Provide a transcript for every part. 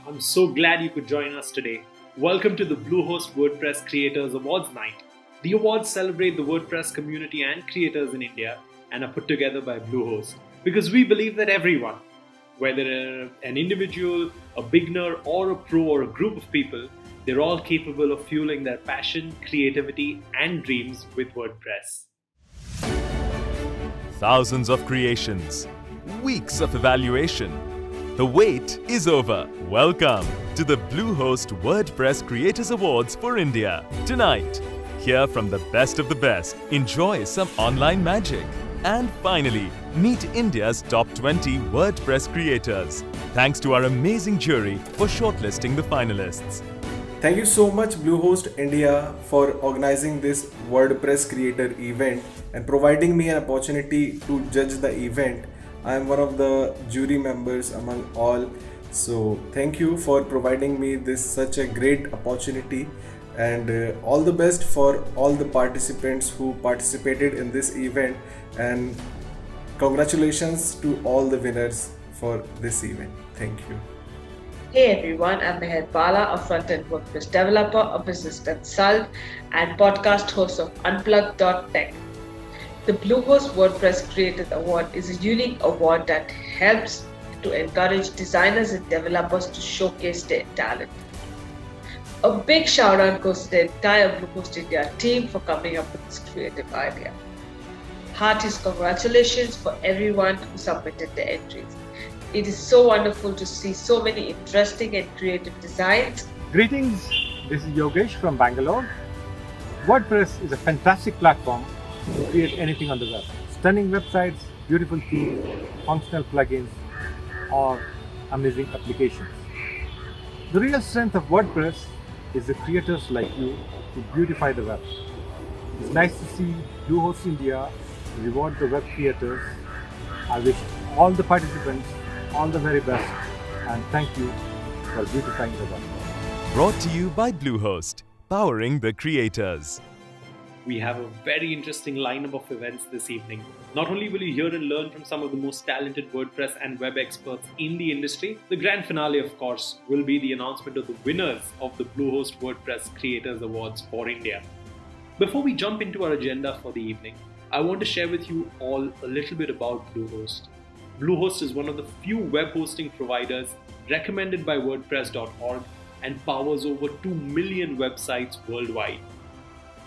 I'm so glad you could join us today. Welcome to the Bluehost WordPress Creators Awards Night. The awards celebrate the WordPress community and creators in India and are put together by Bluehost because we believe that everyone, whether an individual, a beginner, or a pro or a group of people, they're all capable of fueling their passion, creativity, and dreams with WordPress. Thousands of creations, weeks of evaluation. The wait is over. Welcome to the Bluehost WordPress Creators Awards for India. Tonight, hear from the best of the best, enjoy some online magic, and finally, meet India's top 20 WordPress creators. Thanks to our amazing jury for shortlisting the finalists. Thank you so much Bluehost India for organizing this WordPress creator event and providing me an opportunity to judge the event. I am one of the jury members among all. So thank you for providing me this such a great opportunity, and all the best for all the participants who participated in this event, and congratulations to all the winners for this event. Thank you. Hey everyone, I'm Meher Bala, a front-end WordPress developer, a business consult, and podcast host of Unplugged.tech. The Bluehost WordPress Creators Award is a unique award that helps to encourage designers and developers to showcase their talent. A big shout out goes to the entire Bluehost India team for coming up with this creative idea. Heartiest congratulations for everyone who submitted their entries. It is so wonderful to see so many interesting and creative designs. Greetings, this is Yogesh from Bangalore. WordPress is a fantastic platform to create anything on the web. Stunning websites, beautiful themes, functional plugins, or amazing applications. The real strength of WordPress is the creators like you who beautify the web. It's nice to see Bluehost India reward the web creators. I wish all the participants all the very best, and thank you for beautifying the web. Brought to you by Bluehost, powering the creators. We have a very interesting lineup of events this evening. Not only will you hear and learn from some of the most talented WordPress and web experts in the industry, the grand finale, of course, will be the announcement of the winners of the Bluehost WordPress Creators Awards for India. Before we jump into our agenda for the evening, I want to share with you all a little bit about Bluehost. Bluehost is one of the few web hosting providers recommended by WordPress.org and powers over 2 million websites worldwide.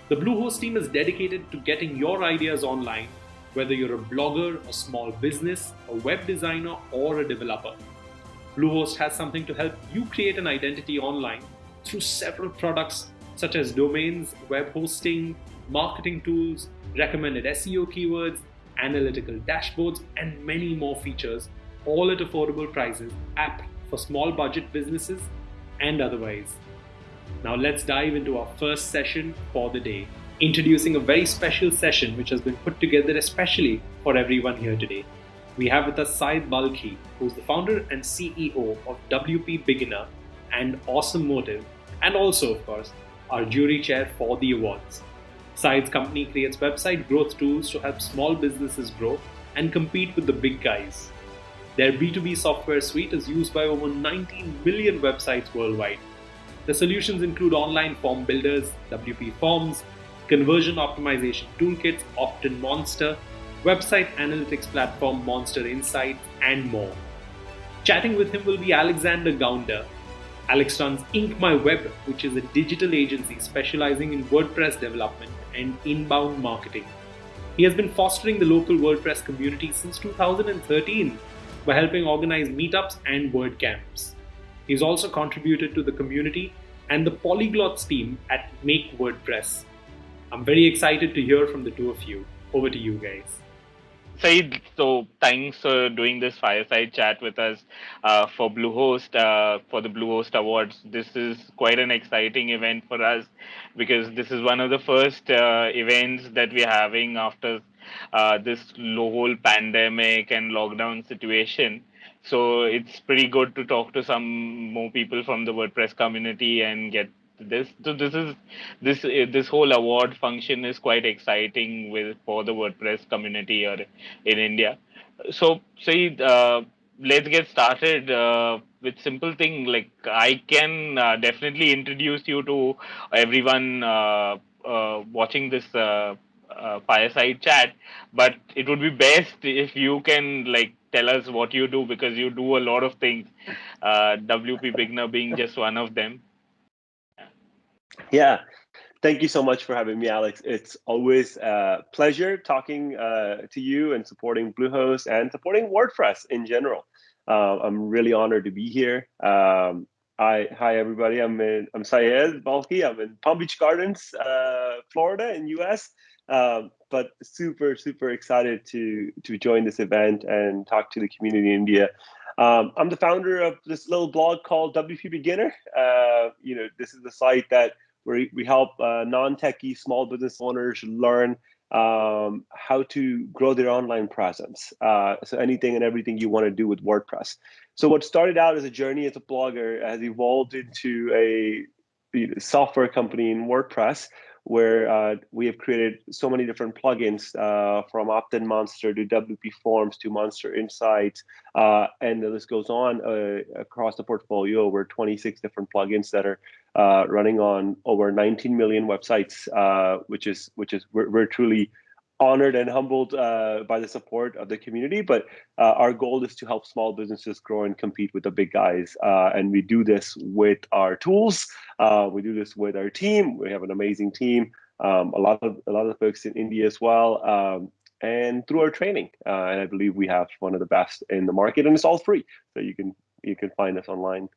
The Bluehost team is dedicated to getting your ideas online, whether you're a blogger, a small business, a web designer, or a developer. Bluehost has something to help you create an identity online through several products such as domains, web hosting, marketing tools, recommended SEO keywords, analytical dashboards, and many more features, all at affordable prices, apt for small budget businesses and otherwise. Now let's dive into our first session for the day, introducing a very special session which has been put together especially for everyone here today. We have with us Syed Balkhi, who's the founder and CEO of WP Beginner and Awesome Motive, and also, of course, our jury chair for the awards. Syed's company creates website growth tools to help small businesses grow and compete with the big guys. Their B2B software suite is used by over 19 million websites worldwide. The solutions include online form builders, WP Forms, conversion optimization toolkits, Opt-in Monster, website analytics platform Monster Insights, and more. Chatting with him will be Alexander Gounder. Alex runs Ink My Web, which is a digital agency specializing in WordPress development and inbound marketing. He has been fostering the local WordPress community since 2013 by helping organize meetups and WordCamps. He's also contributed to the community and the Polyglots team at Make WordPress. I'm very excited to hear from the two of you. Over to you guys. Saeed, so thanks for doing this fireside chat with us for Bluehost, for the Bluehost Awards. This is quite an exciting event for us because this is one of the first events that we're having after this whole pandemic and lockdown situation. So it's pretty good to talk to some more people from the WordPress community and get this. So this whole award function is quite exciting with for the WordPress community or in India. So, Saeed, let's get started with simple thing. Like I can definitely introduce you to everyone watching this fireside chat, but it would be best if you can like tell us what you do because you do a lot of things. WP Beginner being just one of them. Yeah, thank you so much for having me, Alex. It's always a pleasure talking to you and supporting Bluehost and supporting WordPress in general. I'm really honored to be here. Hi everybody. I'm Syed Balki. I'm in Palm Beach Gardens, Florida, in US. But super excited to join this event and talk to the community in India. I'm the founder of this little blog called WP Beginner. This is the site that where we help non-techie small business owners learn how to grow their online presence. So anything and everything you want to do with WordPress. So what started out as a journey as a blogger has evolved into a software company in WordPress where we have created so many different plugins from Opt-in Monster to WP Forms to Monster Insights, and the list goes on across the portfolio. Over 26 different plugins that are running on over 19 million websites, which is we're truly honored and humbled by the support of the community. But our goal is to help small businesses grow and compete with the big guys, and we do this with our tools. We do this with our team. We have an amazing team. A lot of folks in India as well. And through our training, and I believe we have one of the best in the market, and it's all free, so you can find us online.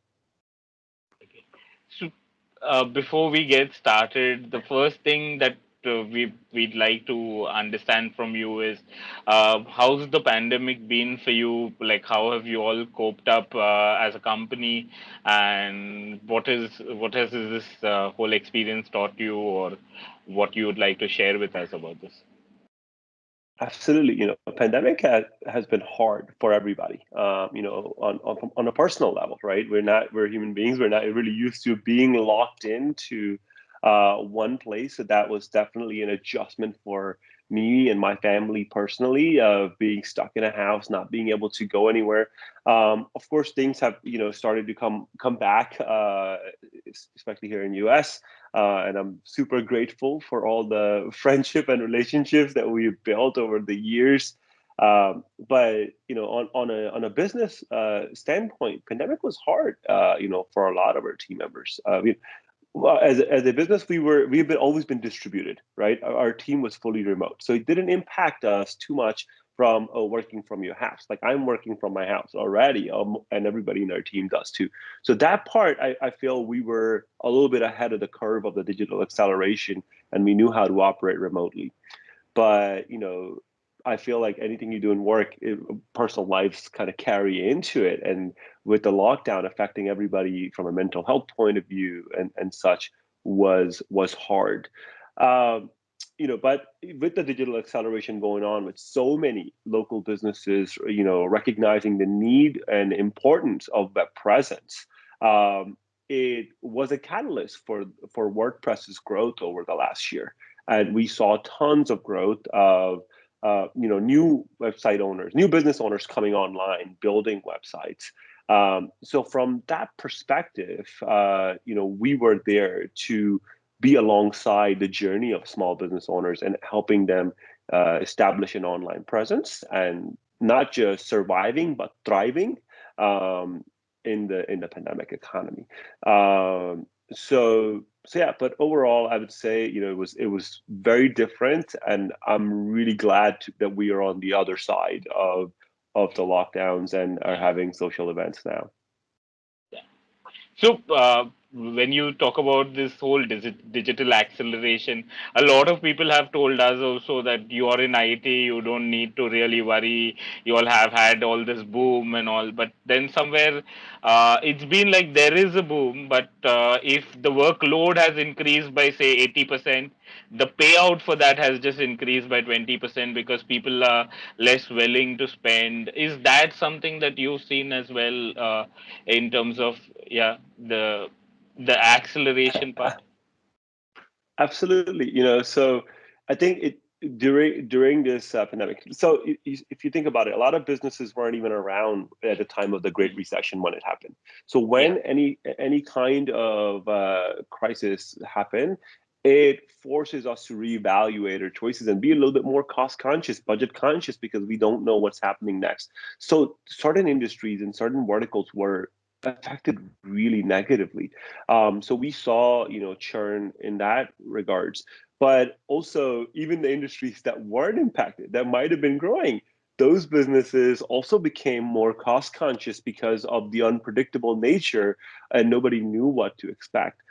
So, before we get started, the first thing that we'd like to understand from you is how's the pandemic been for you? Like, how have you all coped up as a company, and what has this whole experience taught you, or what you would like to share with us about this? Absolutely, pandemic has been hard for everybody. On a personal level, right? We're human beings. We're not really used to being locked into one place. So that was definitely an adjustment for me and my family personally, of being stuck in a house, not being able to go anywhere. Of course, things have started to come back, especially here in US. And I'm super grateful for all the friendship and relationships that we've built over the years. But on a business standpoint, pandemic was hard. For a lot of our team members. Well, as a business, we've always been distributed, right? Our team was fully remote, so it didn't impact us too much from working from your house. Like, I'm working from my house already, and everybody in our team does too. So that part, I feel we were a little bit ahead of the curve of the digital acceleration, and we knew how to operate remotely. But I feel like anything you do in work, personal lives kind of carry into it, and with the lockdown affecting everybody from a mental health point of view and such, was hard. Um, but with the digital acceleration going on, with so many local businesses, recognizing the need and importance of web presence, it was a catalyst for WordPress's growth over the last year, and we saw tons of growth of new website owners, new business owners coming online, building websites. So from that perspective, we were there to be alongside the journey of small business owners and helping them establish an online presence, and not just surviving but thriving in the pandemic economy. So yeah, but overall, I would say it was very different, and I'm really glad that we are on the other side of the lockdowns and are having social events now. So, when you talk about this whole digital acceleration, a lot of people have told us also that you are in IT, you don't need to really worry. You all have had all this boom and all, but then somewhere it's been like there is a boom, but if the workload has increased by say 80%, the payout for that has just increased by 20% because people are less willing to spend. Is that something that you've seen as well in terms of the acceleration part? Absolutely. So I think during this pandemic. So if you think about it, a lot of businesses weren't even around at the time of the Great Recession when it happened. So when any kind of crisis happen, it forces us to reevaluate our choices and be a little bit more cost conscious, budget conscious, because we don't know what's happening next. So certain industries and certain verticals were affected really negatively. So we saw, churn in that regards. But also, even the industries that weren't impacted, that might have been growing, those businesses also became more cost conscious because of the unpredictable nature, and nobody knew what to expect.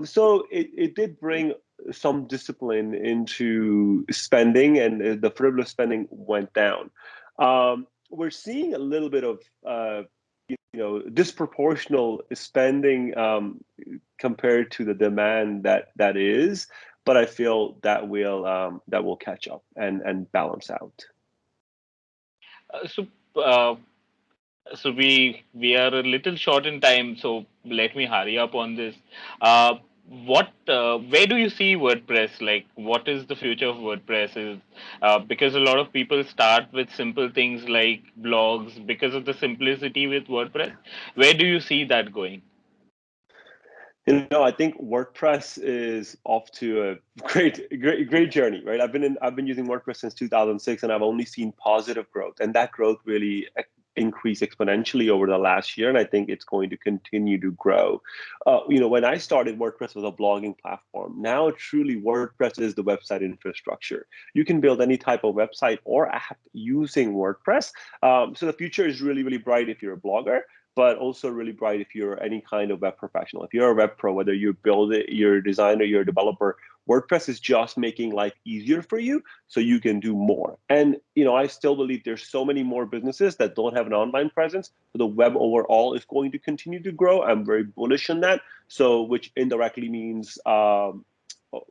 So it did bring some discipline into spending, and the frivolous spending went down. We're seeing a little bit of disproportional spending compared to the demand that is, but I feel that will catch up and balance out. Uh, so, uh, so we are a little short in time. So let me hurry up on this. Where do you see WordPress? Like, what is the future of WordPress? Is because a lot of people start with simple things like blogs because of the simplicity with WordPress. Where do you see that going? I think WordPress is off to a great journey, right? I've been using WordPress since 2006, and I've only seen positive growth, and that growth really increased exponentially over the last year, and I think it's going to continue to grow. When I started, WordPress was a blogging platform. Now, truly, WordPress is the website infrastructure. You can build any type of website or app using WordPress. So the future is really, really bright if you're a blogger, but also really bright if you're any kind of web professional. If you're a web pro, whether you build it, you're a designer, you're a developer, WordPress is just making life easier for you so you can do more. And I still believe there's so many more businesses that don't have an online presence. So the web overall is going to continue to grow. I'm very bullish on that. So which indirectly means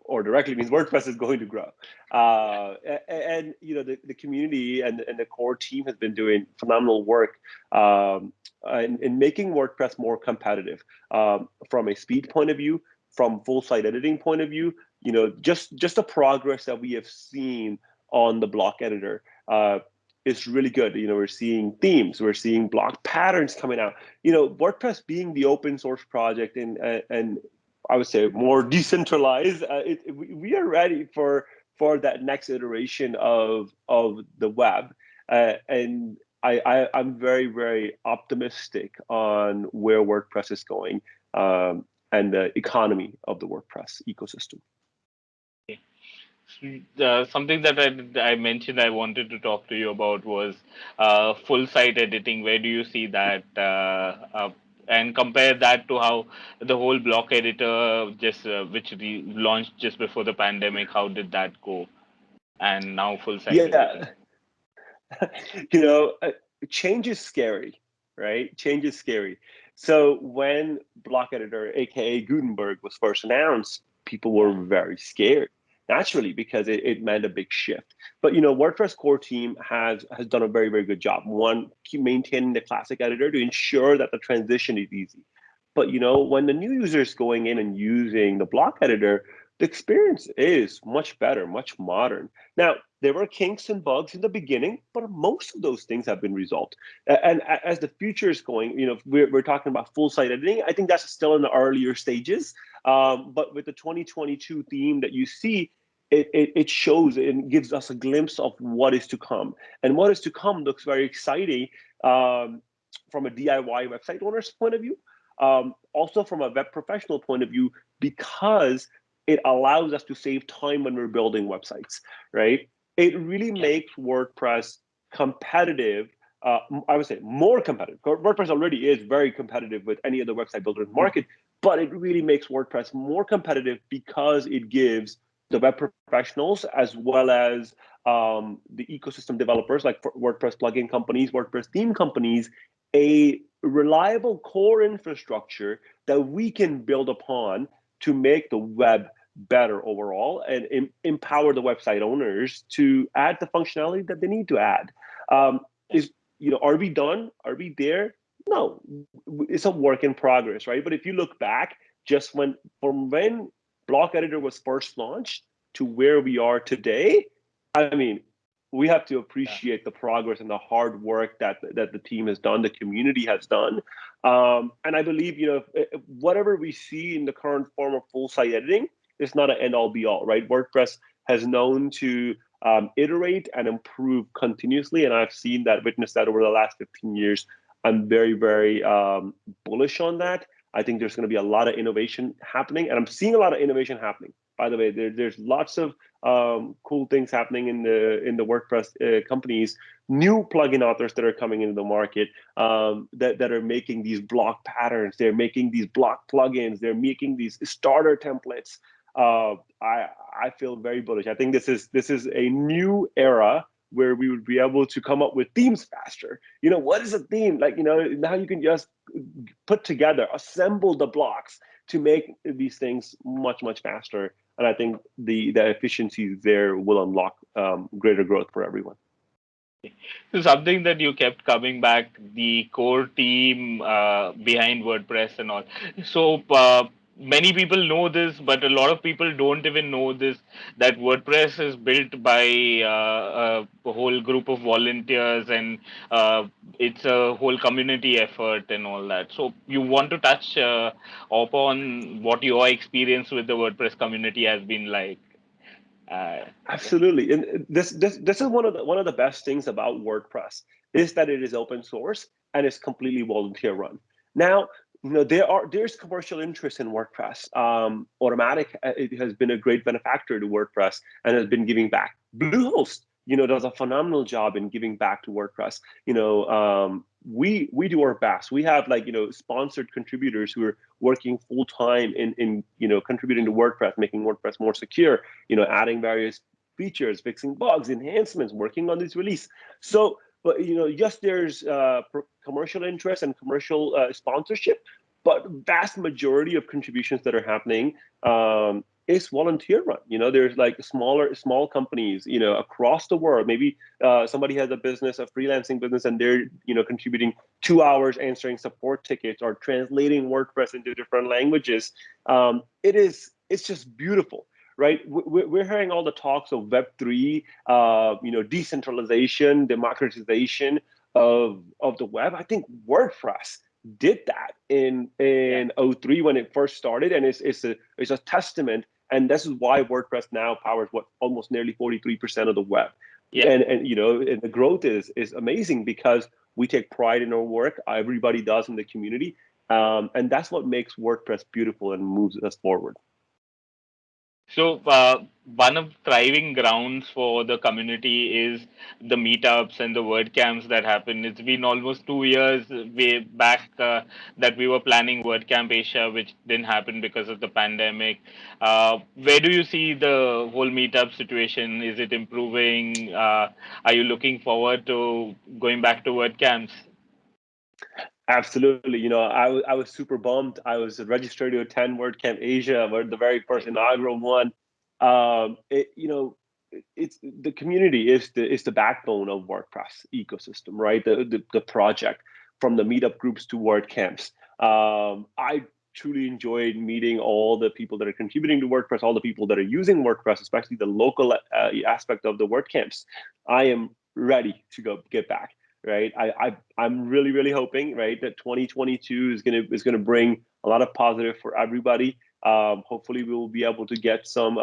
or directly means WordPress is going to grow. And the community and the core team has been doing phenomenal work in making WordPress more competitive from a speed point of view, from full site editing point of view. Just the progress that we have seen on the block editor is really good. We're seeing themes, we're seeing block patterns coming out. WordPress being the open source project and I would say more decentralized. We are ready for that next iteration of the web, and I'm very, very optimistic on where WordPress is going and the economy of the WordPress ecosystem. Something that I mentioned I wanted to talk to you about was full site editing. Where do you see that? And compare that to how the whole block editor just which launched just before the pandemic. How did that go? And now full site editing. Yeah, change is scary, right? Change is scary. So when block editor, aka Gutenberg, was first announced, people were very scared, naturally, because it meant a big shift. But WordPress core team has done a very, very good job. One, keep maintaining the classic editor to ensure that the transition is easy. But when the new user is going in and using the block editor, the experience is much better, much modern. Now, there were kinks and bugs in the beginning, but most of those things have been resolved. And as the future is going, we're talking about full site editing. I think that's still in the earlier stages. But with the 2022 theme that you see, it shows and gives us a glimpse of what is to come. And what is to come looks very exciting from a DIY website owner's point of view. Also from a web professional point of view, because it allows us to save time when we're building websites, right? It really makes WordPress competitive. I would say more competitive. WordPress already is very competitive with any other website builder in the market, but it really makes WordPress more competitive because it gives the web professionals as well as the ecosystem developers like WordPress plugin companies, WordPress theme companies, a reliable core infrastructure that we can build upon to make the web better overall and empower the website owners to add the functionality that they need to add. Are we done? Are we there? No, it's a work in progress, right? But if you look back, from when Block Editor was first launched to where we are today, I mean, we have to appreciate the progress and the hard work that the team has done, the community has done, and I believe whatever we see in the current form of full site editing is not an end all be all, right? WordPress has known to iterate and improve continuously, and I've seen that, witnessed that over the last 15 years. I'm very, very bullish on that. I think there's going to be a lot of innovation happening, and I'm seeing a lot of innovation happening. By the way, there's lots of cool things happening in the WordPress companies. New plugin authors that are coming into the market that are making these block patterns. They're making these block plugins. They're making these starter templates. I feel very bullish. I think this is a new era where we would be able to come up with themes faster. What is a theme? Now you can just put together, assemble the blocks to make these things much, much faster. And I think the efficiencies there will unlock greater growth for everyone. So something that you kept coming back, the core team behind WordPress and all. So many people know this, but a lot of people don't even know this, that WordPress is built by a whole group of volunteers, and it's a whole community effort and all that. So you want to touch upon what your experience with the WordPress community has been like? Absolutely, and this is one of the best things about WordPress is that it is open source and it's completely volunteer run. Now, there's commercial interest in WordPress. Automatic it has been a great benefactor to WordPress and has been giving back. Bluehost, does a phenomenal job in giving back to WordPress. We do our best. We have sponsored contributors who are working full time in contributing to WordPress, making WordPress more secure, adding various features, fixing bugs, enhancements, working on this release. So, but yes, there's commercial interest and commercial sponsorship, but vast majority of contributions that are happening is volunteer run. There's small companies, across the world. Maybe somebody has a business, a freelancing business, and they're, contributing 2 hours answering support tickets or translating WordPress into different languages. It's just beautiful, right? We're hearing all the talks of Web3, decentralization, democratization of the web. I think WordPress did that in '03 when it first started, and it's a testament. And this is why WordPress now powers almost nearly 43% of the web. Yeah. And and the growth is amazing because we take pride in our work. Everybody does in the community, and that's what makes WordPress beautiful and moves us forward. So one of thriving grounds for the community is the meetups and the WordCamps that happen. It's been almost 2 years way back that we were planning WordCamp Asia, which didn't happen because of the pandemic. Where do you see the whole meetup situation? Is it improving? Are you looking forward to going back to WordCamps? Absolutely. I was super bummed. I was registered to attend WordCamp Asia, the very first inaugural one. It's the community is the backbone of WordPress ecosystem, right? The project, from the meetup groups to WordCamps. I truly enjoyed meeting all the people that are contributing to WordPress, all the people that are using WordPress, especially the local aspect of the WordCamps. I am ready to get back. Right, I'm really hoping, right, that 2022 is gonna bring a lot of positive for everybody. Hopefully, we will be able to get some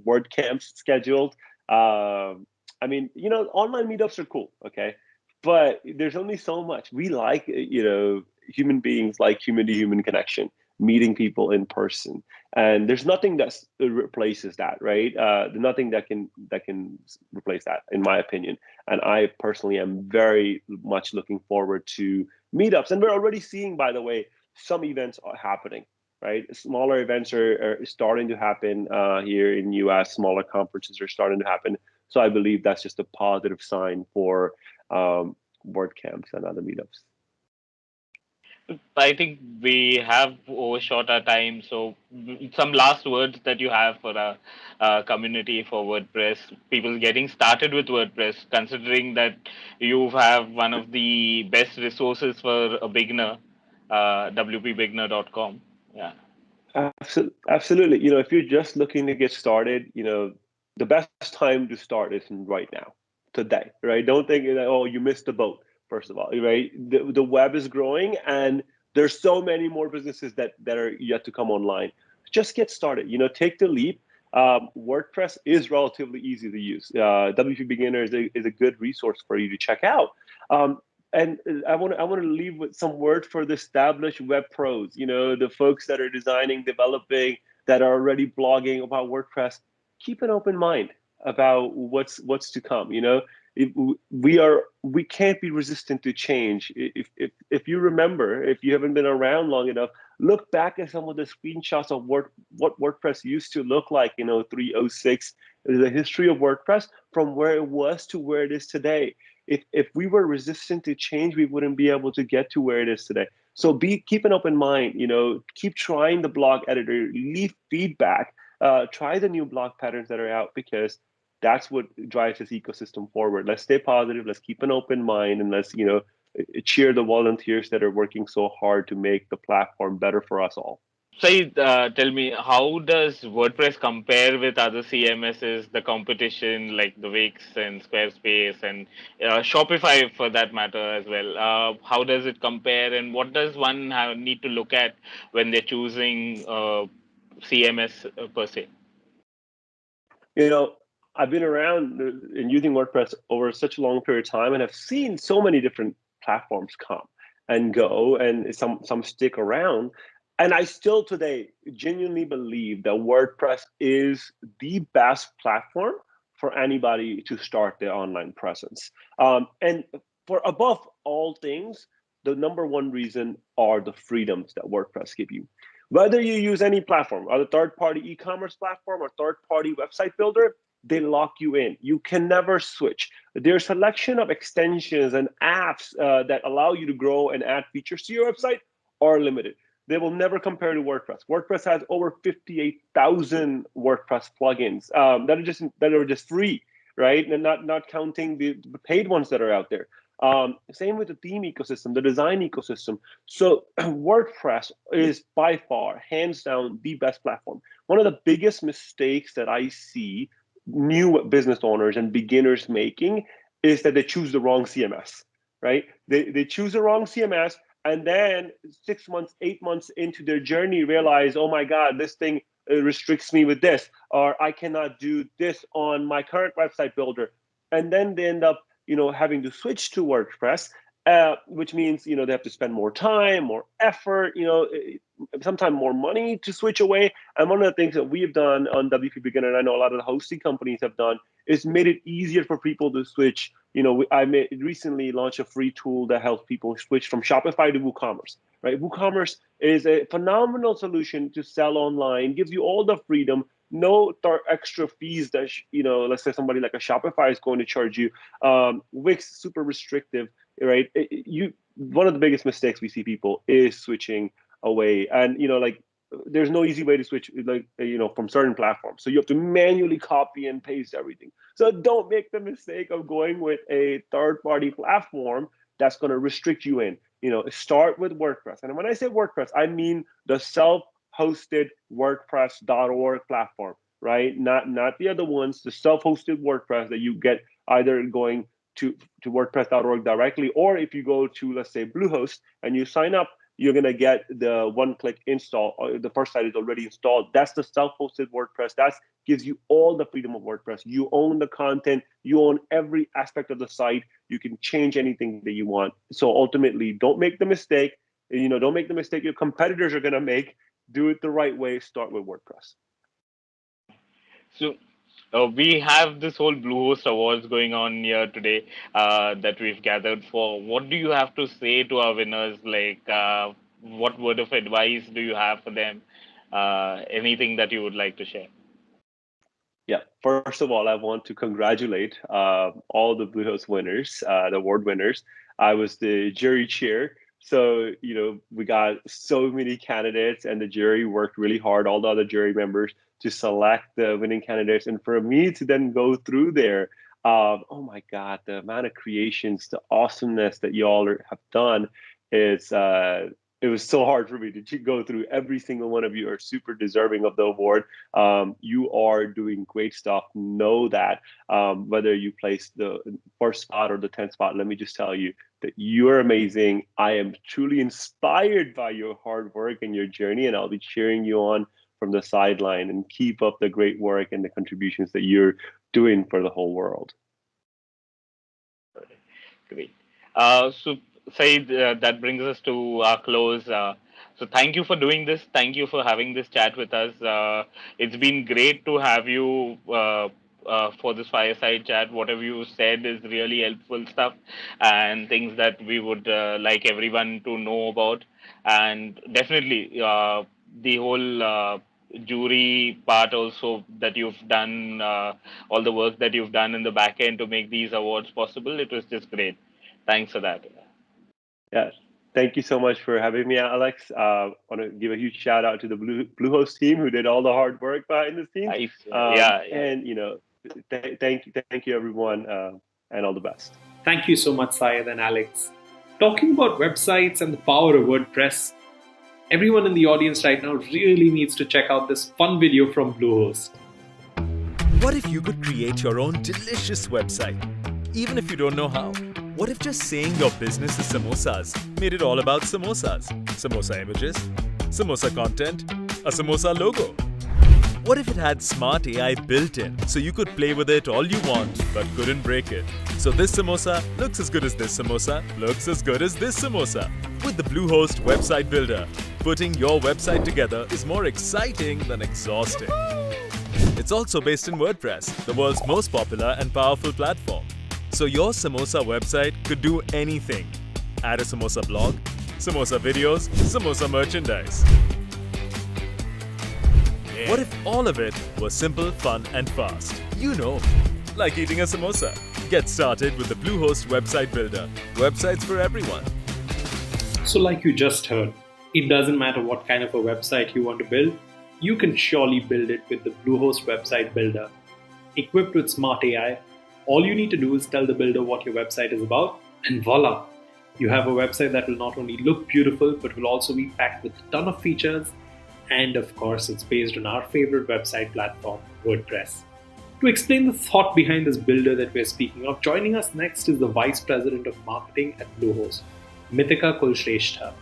WordCamps scheduled. Online meetups are cool, okay, but there's only so much. We like, human beings like human-to-human connection, meeting people in person, and there's nothing that replaces that, right? There's nothing that can replace that, in my opinion. And I personally am very much looking forward to meetups, and we're already seeing, by the way, some events are happening, right? Smaller events are starting to happen here in US. Smaller conferences are starting to happen. So I believe that's just a positive sign for WordCamps and other meetups. I think we have overshot our time. So, some last words that you have for our community for WordPress, people getting started with WordPress, considering that you have one of the best resources for a beginner, wpbeginner.com. Yeah. Absolutely. If you're just looking to get started, the best time to start is right now, today, right? Don't think that, oh, you missed the boat, first of all, right? The web is growing and there's so many more businesses that are yet to come online. Just get started, take the leap. WordPress is relatively easy to use. WP Beginner is a good resource for you to check out. And I want to leave with some word for the established web pros, the folks that are designing, developing, that are already blogging about WordPress. Keep an open mind about what's to come. We can't be resistant to change. If you remember, if you haven't been around long enough, look back at some of the screenshots of what WordPress used to look like in 0306, the history of WordPress from where it was to where it is today. If we were resistant to change, we wouldn't be able to get to where it is today. So keep an open mind, keep trying the blog editor, leave feedback, try the new blog patterns that are out, because that's what drives this ecosystem forward. Let's stay positive, let's keep an open mind, and let's, cheer the volunteers that are working so hard to make the platform better for us all. Saeed, tell me, how does WordPress compare with other CMSs, the competition like the Wix and Squarespace and Shopify for that matter as well? How does it compare, and what does one need to look at when they're choosing CMS per se? I've been around and using WordPress over such a long period of time and have seen so many different platforms come and go, and some stick around. And I still today genuinely believe that WordPress is the best platform for anybody to start their online presence. And for above all things, the number one reason are the freedoms that WordPress give you. Whether you use any platform, a third-party e-commerce platform or third-party website builder, they lock you in. You can never switch. There's a selection of extensions and apps that allow you to grow and add features to your website are limited. They will never compare to WordPress. WordPress has over 58,000 WordPress plugins that are just free, right? And not counting the paid ones that are out there. Same with the theme ecosystem, the design ecosystem. So WordPress is by far, hands down, the best platform. One of the biggest mistakes that I see new business owners and beginners making is that they choose the wrong CMS, right? They choose the wrong CMS, and then 6 months, 8 months into their journey realize, oh my God, this thing restricts me with this, or I cannot do this on my current website builder. And then they end up having to switch to WordPress, which means they have to spend more time, more effort, sometimes more money to switch away. And one of the things that we have done on WP Beginner, and I know a lot of the hosting companies have done, is made it easier for people to switch. I recently launched a free tool that helps people switch from Shopify to WooCommerce. Right, WooCommerce is a phenomenal solution to sell online, gives you all the freedom, no extra fees that let's say somebody like a Shopify is going to charge you. Wix, super restrictive, right? One of the biggest mistakes we see people is switching away, and there's no easy way to switch from certain platforms, so you have to manually copy and paste everything. So don't make the mistake of going with a third-party platform that's going to restrict you in. Start with WordPress, and when I say WordPress, I mean the self-hosted WordPress.org platform, right? Not the other ones, the self-hosted WordPress that you get either going to WordPress.org directly, or if you go to, let's say, Bluehost and you sign up, you're going to get the one-click install. The first site is already installed. That's the self-hosted WordPress. That gives you all the freedom of WordPress. You own the content. You own every aspect of the site. You can change anything that you want. So ultimately, don't make the mistake. Don't make the mistake your competitors are going to make. Do it the right way. Start with WordPress. So we have this whole Bluehost Awards going on here today that we've gathered for. What do you have to say to our winners? What word of advice do you have for them? Anything that you would like to share? Yeah, first of all, I want to congratulate all the Bluehost winners, the award winners. I was the jury chair. So, we got so many candidates, and the jury worked really hard, all the other jury members, to select the winning candidates. And for me to then go through there, oh my God, the amount of creations, the awesomeness that you all have done is it was so hard for me to go through. Every single one of you are super deserving of the award. You are doing great stuff. Know that whether you place the first spot or the 10th spot, let me just tell you that you are amazing. I am truly inspired by your hard work and your journey, and I'll be cheering you on from the sideline. And keep up the great work and the contributions that you're doing for the whole world. Great. So, Saeed, that brings us to our close. So, thank you for doing this. Thank you for having this chat with us. It's been great to have you for this fireside chat. Whatever you said is really helpful stuff and things that we would like everyone to know about. And definitely, the whole jury part also that you've done, all the work that you've done in the back end to make these awards possible. It was just great. Thanks for that. Yeah. Thank you so much for having me, Alex. I want to give a huge shout out to the Bluehost team who did all the hard work behind the scenes. Nice. And thank you everyone, and all the best. Thank you so much, Syed and Alex. Talking about websites and the power of WordPress, everyone in the audience right now really needs to check out this fun video from Bluehost. What if you could create your own delicious website, even if you don't know how? What if just saying your business is samosas made it all about samosas? Samosa images, samosa content, a samosa logo. What if it had smart AI built in so you could play with it all you want but couldn't break it? So this samosa looks as good as this samosa, looks as good as this samosa. With the Bluehost website builder, putting your website together is more exciting than exhausting. It's also based in WordPress, the world's most popular and powerful platform. So your samosa website could do anything. Add a samosa blog, samosa videos, samosa merchandise. What if all of it was simple, fun and fast? You know, like eating a samosa. Get started with the Bluehost website builder. Websites for everyone. So like you just heard, it doesn't matter what kind of a website you want to build, you can surely build it with the Bluehost website builder. Equipped with smart AI, all you need to do is tell the builder what your website is about, and voila! You have a website that will not only look beautiful, but will also be packed with a ton of features. And of course, it's based on our favorite website platform, WordPress. To explain the thought behind this builder that we're speaking of, joining us next is the Vice President of Marketing at Bluehost, Mithika Kulshrestha.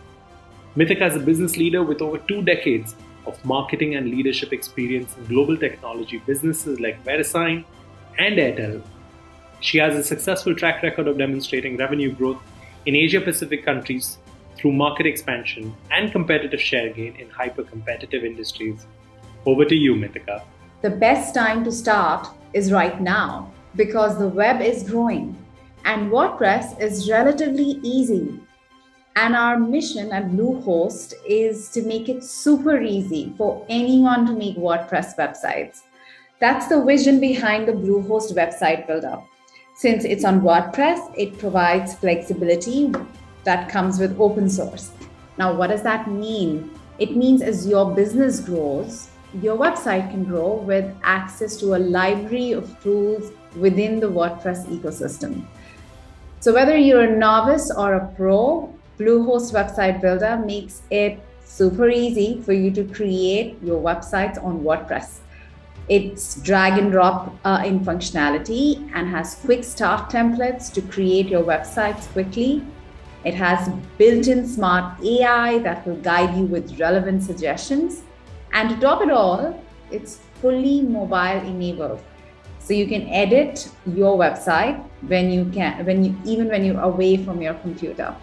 Mithika is a business leader with over 2 decades of marketing and leadership experience in global technology businesses like Verisign and Airtel. She has a successful track record of demonstrating revenue growth in Asia-Pacific countries through market expansion and competitive share gain in hyper-competitive industries. Over to you, Mithika. The best time to start is right now because the web is growing and WordPress is relatively easy. And our mission at Bluehost is to make it super easy for anyone to make WordPress websites. That's the vision behind the Bluehost website builder. Since it's on WordPress, it provides flexibility that comes with open source. Now, what does that mean? It means as your business grows, your website can grow with access to a library of tools within the WordPress ecosystem. So whether you're a novice or a pro, Bluehost Website Builder makes it super easy for you to create your websites on WordPress. It's drag and drop in functionality and has quick start templates to create your websites quickly. It has built-in smart AI that will guide you with relevant suggestions. And to top it all, it's fully mobile enabled. So you can edit your website even when you're away from your computer.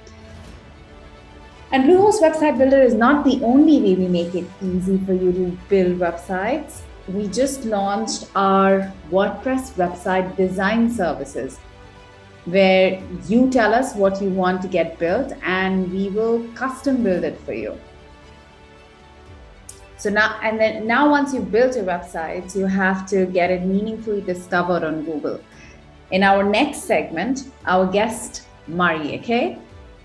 And Bluehost Website Builder is not the only way we make it easy for you to build websites. We just launched our WordPress website design services, where you tell us what you want to get built and we will custom build it for you. So now once you've built your website, you have to get it meaningfully discovered on Google. In our next segment, our guest, Marieke,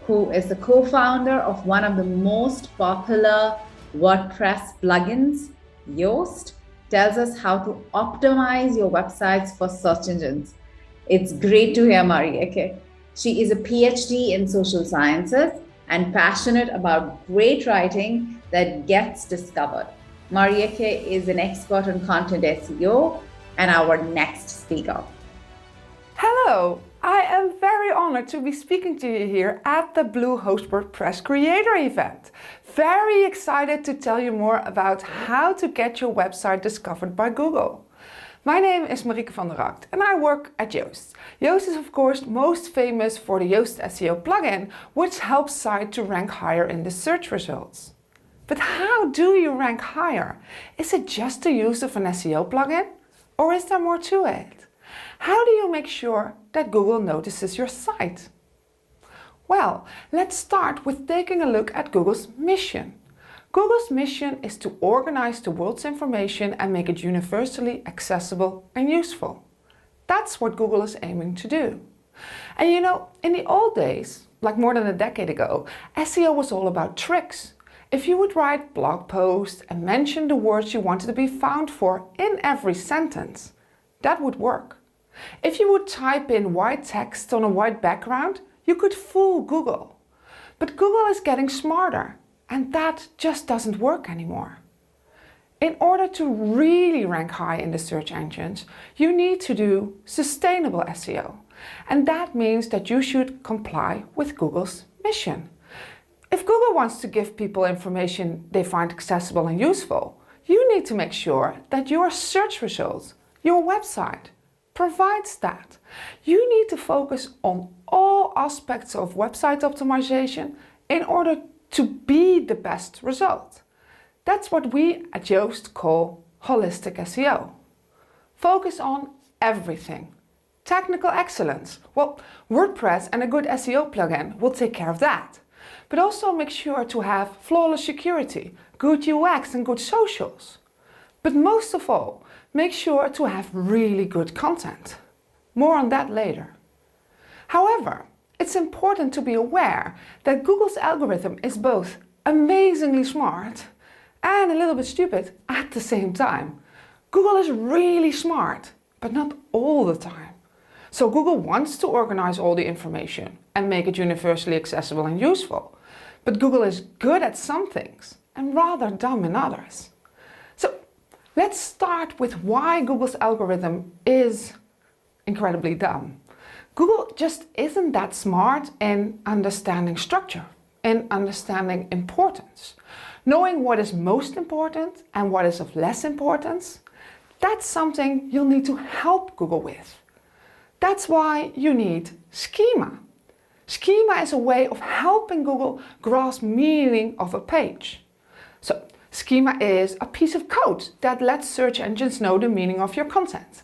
who is the co-founder of one of the most popular WordPress plugins, Yoast, tells us how to optimize your websites for search engines. It's great to hear Marieke. She is a PhD in social sciences and passionate about great writing that gets discovered. Marieke is an expert on content SEO and our next speaker. Hello, I am very honored to be speaking to you here at the Bluehost WordPress Creator event. Very excited to tell you more about how to get your website discovered by Google. My name is Marieke van der Rakt and I work at Yoast. Yoast is of course most famous for the Yoast SEO plugin, which helps sites to rank higher in the search results. But how do you rank higher? Is it just the use of an SEO plugin? Or is there more to it? How do you make sure that Google notices your site? Well, let's start with taking a look at Google's mission. Google's mission is to organize the world's information and make it universally accessible and useful. That's what Google is aiming to do. And you know, in the old days, like more than a decade ago, SEO was all about tricks. If you would write blog posts and mention the words you wanted to be found for in every sentence, that would work. If you would type in white text on a white background, you could fool Google. But Google is getting smarter, and that just doesn't work anymore. In order to really rank high in the search engines, you need to do sustainable SEO. And that means that you should comply with Google's mission. If Google wants to give people information they find accessible and useful, you need to make sure that your search results, your website, provides that. You need to focus on all aspects of website optimization in order to be the best result. That's what we at Yoast call holistic SEO. Focus on everything. Technical excellence. Well, WordPress and a good SEO plugin will take care of that. But also make sure to have flawless security, good UX and good socials. But most of all, make sure to have really good content. More on that later. However, it's important to be aware that Google's algorithm is both amazingly smart and a little bit stupid at the same time. Google is really smart, but not all the time. So Google wants to organize all the information and make it universally accessible and useful. But Google is good at some things and rather dumb in others. So let's start with why Google's algorithm is incredibly dumb. Google just isn't that smart in understanding structure, in understanding importance. Knowing what is most important and what is of less importance, that's something you'll need to help Google with. That's why you need schema. Schema is a way of helping Google grasp meaning of a page. So, schema is a piece of code that lets search engines know the meaning of your content.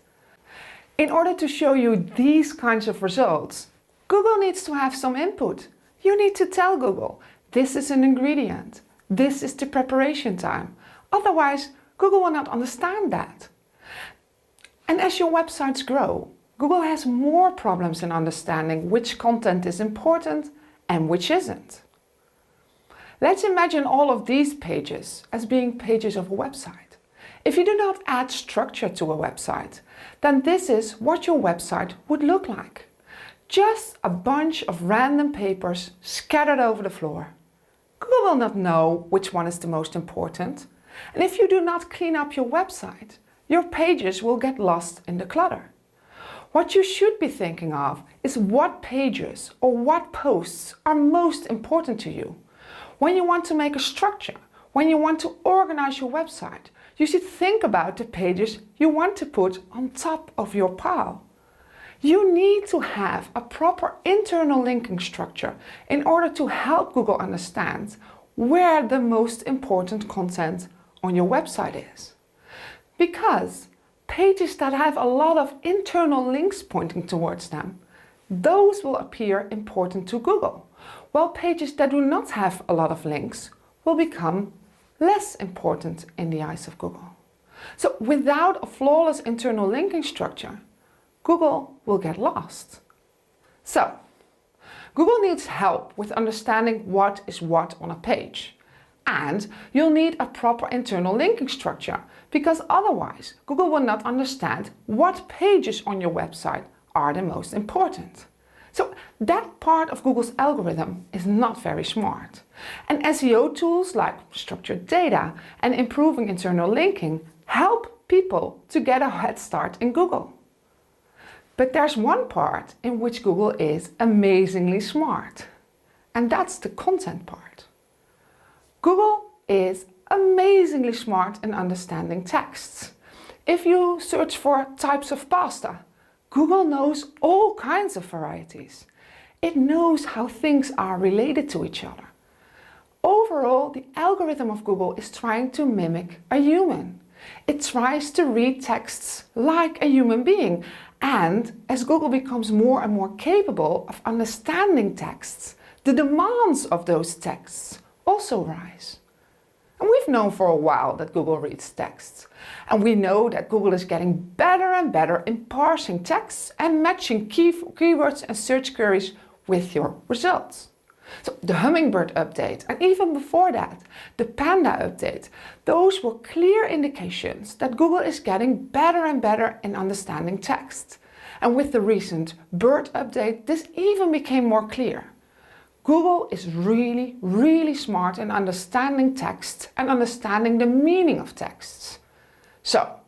In order to show you these kinds of results, Google needs to have some input. You need to tell Google, this is an ingredient, this is the preparation time. Otherwise, Google will not understand that. And as your websites grow, Google has more problems in understanding which content is important and which isn't. Let's imagine all of these pages as being pages of a website. If you do not add structure to a website, then this is what your website would look like. Just a bunch of random papers scattered over the floor. Google will not know which one is the most important. And if you do not clean up your website, your pages will get lost in the clutter. What you should be thinking of is what pages or what posts are most important to you. When you want to make a structure, when you want to organize your website, you should think about the pages you want to put on top of your pile. You need to have a proper internal linking structure in order to help Google understand where the most important content on your website is. Because pages that have a lot of internal links pointing towards them, those will appear important to Google, while pages that do not have a lot of links will become less important in the eyes of Google. So without a flawless internal linking structure, Google will get lost. So, Google needs help with understanding what is what on a page. And you'll need a proper internal linking structure, because otherwise Google will not understand what pages on your website are the most important. So that part of Google's algorithm is not very smart. And SEO tools like structured data and improving internal linking help people to get a head start in Google. But there's one part in which Google is amazingly smart, and that's the content part. Google is amazingly smart in understanding texts. If you search for types of pasta, Google knows all kinds of varieties. It knows how things are related to each other. Overall, the algorithm of Google is trying to mimic a human. It tries to read texts like a human being. And as Google becomes more and more capable of understanding texts, the demands of those texts also rise. And we've known for a while that Google reads texts. And we know that Google is getting better and better in parsing texts and matching keywords and search queries with your results. So the Hummingbird update, and even before that, the Panda update, those were clear indications that Google is getting better and better in understanding text. And with the recent Bird update, this even became more clear. Google is really, really smart in understanding text and understanding the meaning of texts. So,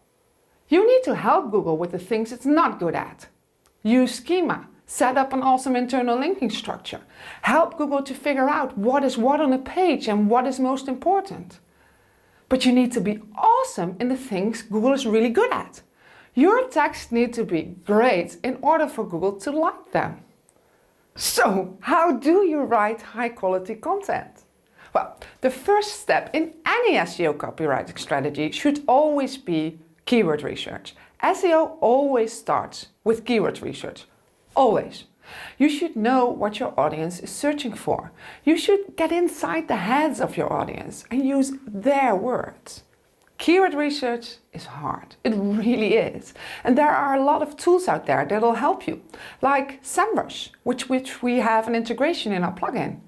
you need to help Google with the things it's not good at. Use schema. Set up an awesome internal linking structure. Help Google to figure out what is what on a page and what is most important. But you need to be awesome in the things Google is really good at. Your texts need to be great in order for Google to like them. So, how do you write high quality content? Well, the first step in any SEO copywriting strategy should always be keyword research. SEO always starts with keyword research. Always. You should know what your audience is searching for. You should get inside the heads of your audience and use their words. Keyword research is hard. It really is. And there are a lot of tools out there that will help you, like SEMrush, which we have an integration in our plugin.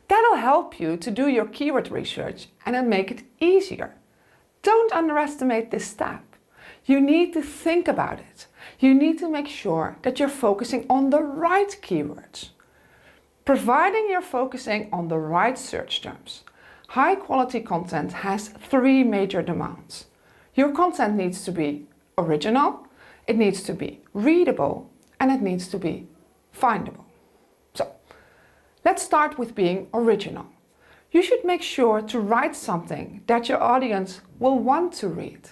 That'll help you to do your keyword research and then make it easier. Don't underestimate this step. You need to think about it. You need to make sure that you're focusing on the right keywords. Providing you're focusing on the right search terms. High quality content has 3 major demands. Your content needs to be original, it needs to be readable, and it needs to be findable. So, let's start with being original. You should make sure to write something that your audience will want to read.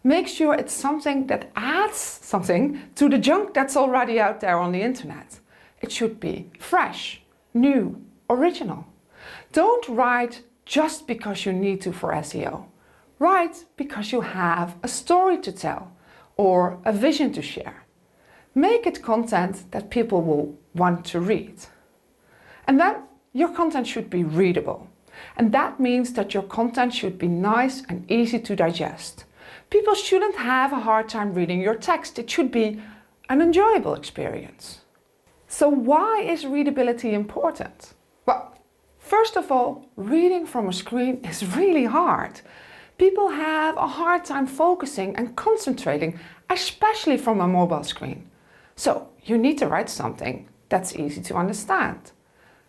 Make sure it's something that adds something to the junk that's already out there on the internet. It should be fresh, new, original. Don't write just because you need to for SEO. Write because you have a story to tell or a vision to share. Make it content that people will want to read. And then your content should be readable. And that means that your content should be nice and easy to digest. People shouldn't have a hard time reading your text. It should be an enjoyable experience. So why is readability important? Well, first of all, reading from a screen is really hard. People have a hard time focusing and concentrating, especially from a mobile screen. So you need to write something that's easy to understand.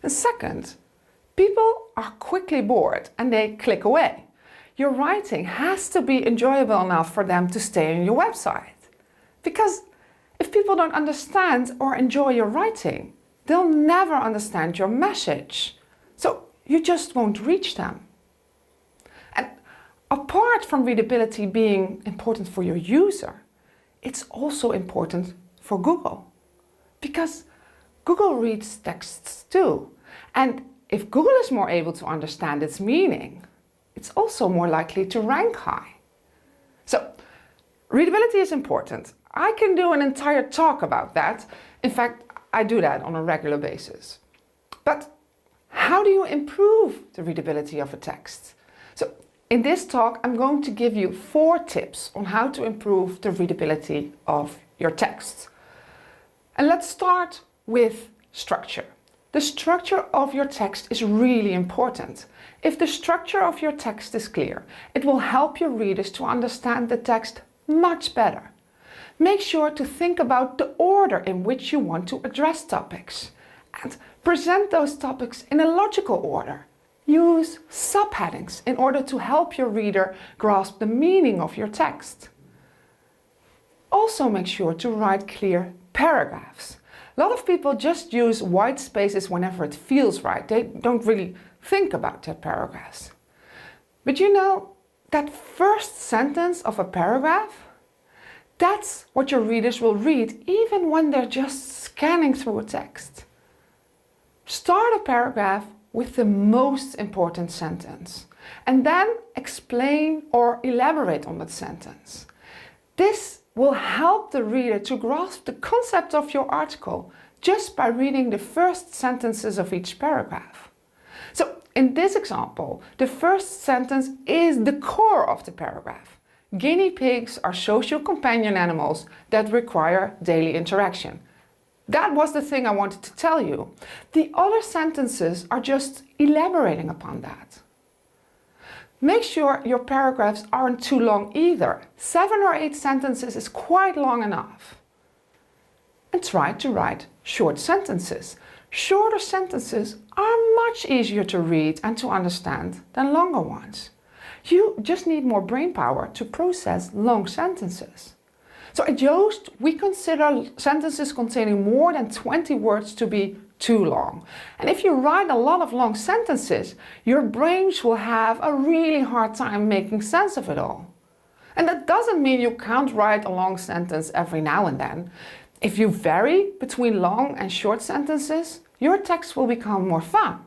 And second, people are quickly bored and they click away. Your writing has to be enjoyable enough for them to stay on your website. Because if people don't understand or enjoy your writing, they'll never understand your message. So you just won't reach them. And apart from readability being important for your user, it's also important for Google. Because Google reads texts too. And if Google is more able to understand its meaning, it's also more likely to rank high. So, readability is important. I can do an entire talk about that. In fact, I do that on a regular basis. But how do you improve the readability of a text? So, in this talk, I'm going to give you 4 tips on how to improve the readability of your text. And let's start with structure. The structure of your text is really important. If the structure of your text is clear, it will help your readers to understand the text much better. Make sure to think about the order in which you want to address topics. And present those topics in a logical order. Use subheadings in order to help your reader grasp the meaning of your text. Also make sure to write clear paragraphs. A lot of people just use white spaces whenever it feels right. They don't really think about their paragraphs. But you know, that first sentence of a paragraph, that's what your readers will read even when they're just scanning through a text. Start a paragraph with the most important sentence and then explain or elaborate on that sentence. This will help the reader to grasp the concept of your article just by reading the first sentences of each paragraph. So in this example, the first sentence is the core of the paragraph. Guinea pigs are social companion animals that require daily interaction. That was the thing I wanted to tell you. The other sentences are just elaborating upon that. Make sure your paragraphs aren't too long either. 7 or 8 sentences is quite long enough. And try to write short sentences. Shorter sentences are much easier to read and to understand than longer ones. You just need more brain power to process long sentences. So at Yoast, we consider sentences containing more than 20 words to be too long. And if you write a lot of long sentences, your brains will have a really hard time making sense of it all. And that doesn't mean you can't write a long sentence every now and then. If you vary between long and short sentences, your text will become more fun.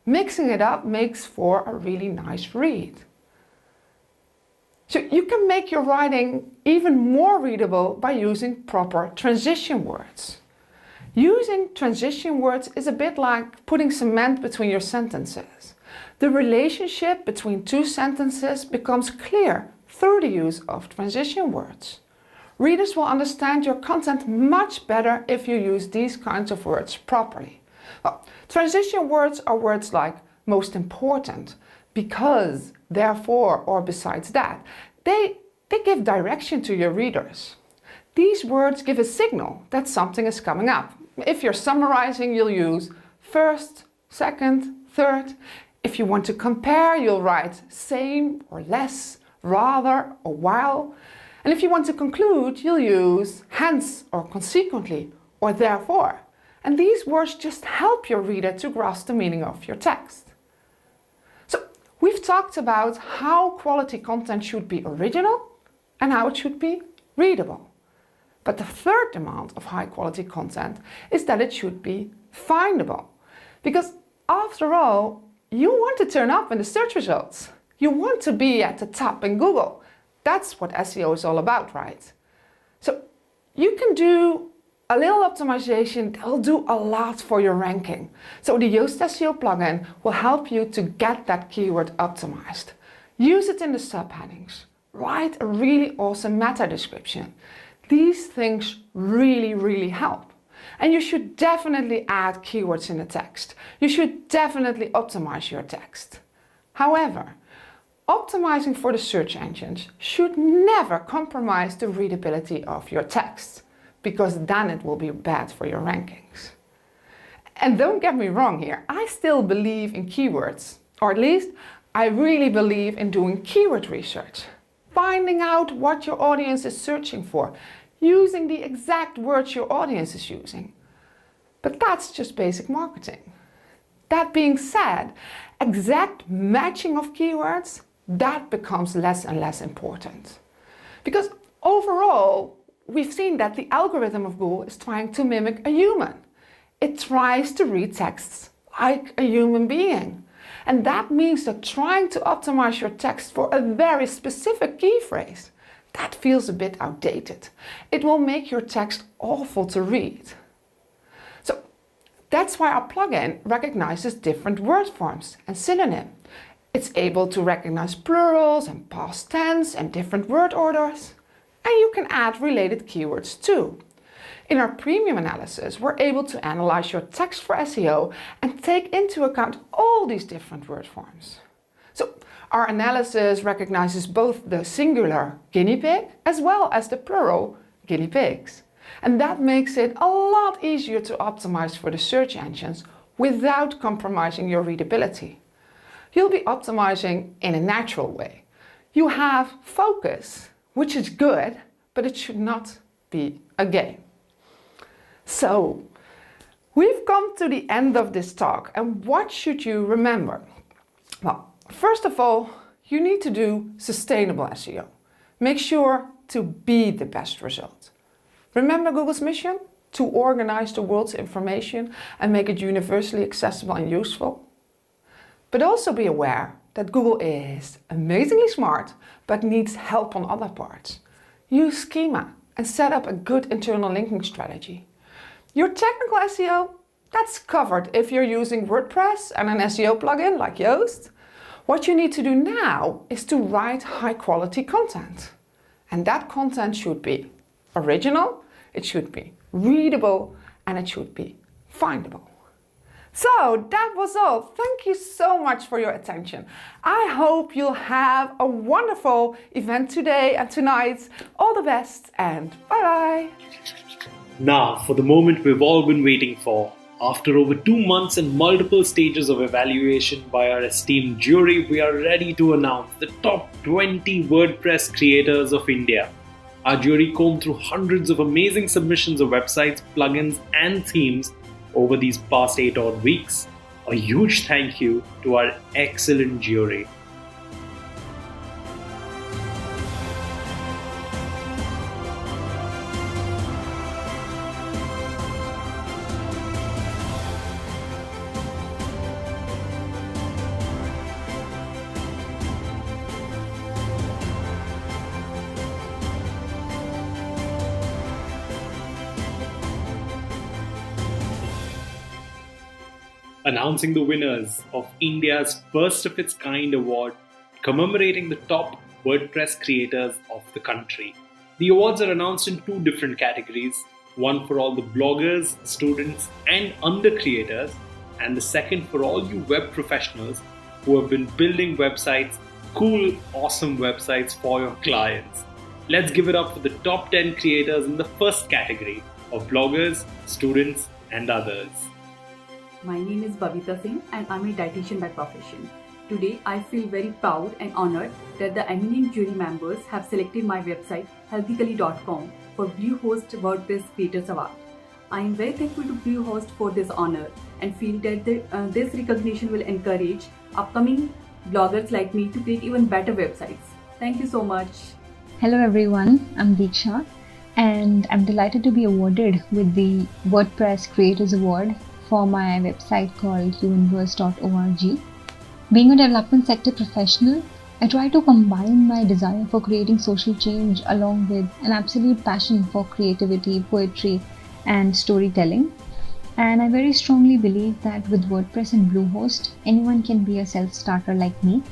Mixing it up makes for a really nice read. So you can make your writing even more readable by using proper transition words. Using transition words is a bit like putting cement between your sentences. The relationship between two sentences becomes clear through the use of transition words. Readers will understand your content much better if you use these kinds of words properly. Well, transition words are words like most important, because, therefore, or besides that. They give direction to your readers. These words give a signal that something is coming up. If you're summarizing, you'll use first, second, third. If you want to compare, you'll write same or less, rather or while. And if you want to conclude, you'll use hence or consequently or therefore. And these words just help your reader to grasp the meaning of your text. So we've talked about how quality content should be original and how it should be readable. But the third demand of high quality content is that it should be findable. Because after all, you want to turn up in the search results. You want to be at the top in Google. That's what SEO is all about, right? So you can do a little optimization that will do a lot for your ranking. So the Yoast SEO plugin will help you to get that keyword optimized. Use it in the subheadings. Write a really awesome meta description. These things really help. And you should definitely add keywords in the text. You should definitely optimize your text. However, optimizing for the search engines should never compromise the readability of your text, because then it will be bad for your rankings. And don't get me wrong here, I still believe in keywords, or at least I really believe in doing keyword research. Finding out what your audience is searching for, using the exact words your audience is using. But that's just basic marketing. That being said, exact matching of keywords, that becomes less and less important. Because overall, we've seen that the algorithm of Google is trying to mimic a human. It tries to read texts like a human being. And that means that trying to optimize your text for a very specific key phrase, that feels a bit outdated. It will make your text awful to read. So that's why our plugin recognizes different word forms and synonym. It's able to recognize plurals and past tense and different word orders. And you can add related keywords too. In our premium analysis, we're able to analyze your text for SEO and take into account all these different word forms. So our analysis recognizes both the singular guinea pig as well as the plural guinea pigs. And that makes it a lot easier to optimize for the search engines without compromising your readability. You'll be optimizing in a natural way. You have focus, which is good, but it should not be a game. So, we've come to the end of this talk, and what should you remember? Well, first of all, you need to do sustainable SEO. Make sure to be the best result. Remember Google's mission? To organize the world's information and make it universally accessible and useful. But also be aware that Google is amazingly smart, but needs help on other parts. Use schema and set up a good internal linking strategy. Your technical SEO, that's covered if you're using WordPress and an SEO plugin like Yoast. What you need to do now is to write high quality content. And that content should be original, it should be readable, and it should be findable. So that was all. Thank you so much for your attention. I hope you'll have a wonderful event today and tonight. All the best and bye-bye. Now, for the moment we've all been waiting for. After over 2 months and multiple stages of evaluation by our esteemed jury, we are ready to announce the top 20 WordPress creators of India. Our jury combed through hundreds of amazing submissions of websites, plugins, and themes over these past 8 odd weeks. A huge thank you to our excellent jury. Announcing the winners of India's first of its kind award commemorating the top WordPress creators of the country. The awards are announced in 2 different categories, one for all the bloggers, students and under creators, and the second for all you web professionals who have been building websites, cool, awesome websites for your clients. Let's give it up for the top 10 creators in the first category of bloggers, students and others. My name is Babita Singh and I'm a dietitian by profession. Today I feel very proud and honored that the eminent jury members have selected my website healthically.com for Bluehost WordPress Creators Award. I am very thankful to Bluehost for this honor and feel that this recognition will encourage upcoming bloggers like me to create even better websites. Thank you so much. Hello everyone, I'm Diksha and I'm delighted to be awarded with the WordPress Creators Award for my website called uinverse.org. Being a development sector professional, I try to combine my desire for creating social change along with an absolute passion for creativity, poetry, and storytelling. And I very strongly believe that with WordPress and Bluehost, anyone can be a self-starter like me.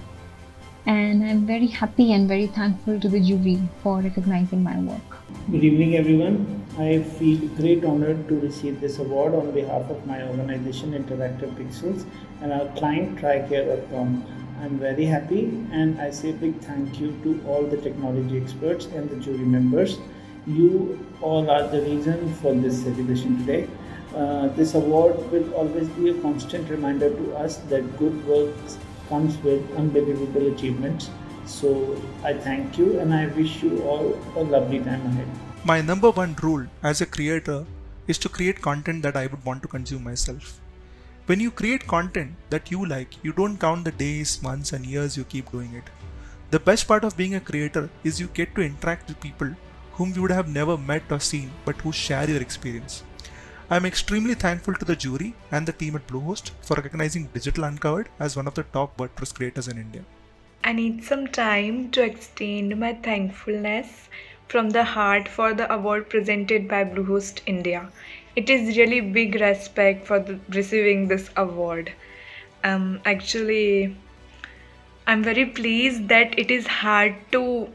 And I'm very happy and very thankful to the jury for recognizing my work. Good evening everyone. I feel great honored to receive this award on behalf of my organization Interactive Pixels and our client TryCare.com. I'm very happy and I say a big thank you to all the technology experts and the jury members. You all are the reason for this celebration today. This award will always be a constant reminder to us that good work comes with unbelievable achievements. So I thank you and I wish you all a lovely time ahead. My number one rule as a creator is to create content that I would want to consume myself. When you create content that you like, you don't count the days, months and years you keep doing it. The best part of being a creator is you get to interact with people whom you would have never met or seen but who share your experience. I am extremely thankful to the jury and the team at Bluehost for recognizing Digital Uncovered as one of the top WordPress creators in India. I need some time to extend my thankfulness from the heart for the award presented by Bluehost India. It is really big respect for receiving this award. Actually, I'm very pleased that it is hard to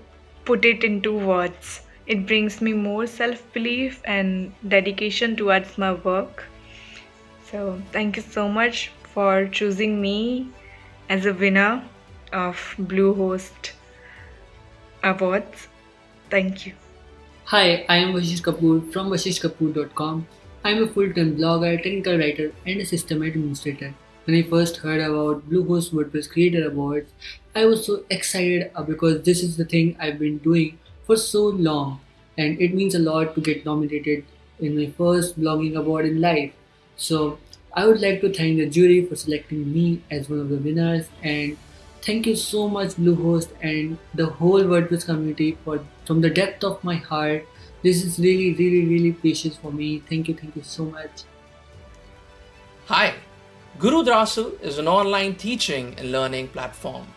put it into words. It brings me more self-belief and dedication towards my work. So thank you so much for choosing me as a winner of Bluehost Awards. Thank you. Hi, I am Vashish Kapoor from vashishkapoor.com. I am a full-time blogger, technical writer, and a system administrator. When I first heard about Bluehost WordPress Creator Awards, I was so excited because this is the thing I've been doing for so long, and it means a lot to get nominated in my first blogging award in life. So, I would like to thank the jury for selecting me as one of the winners, and thank you so much, Bluehost, and the whole WordPress community for from the depth of my heart. This is really, really, really precious for me. Thank you so much. Hi, Guru Drasu is an online teaching and learning platform,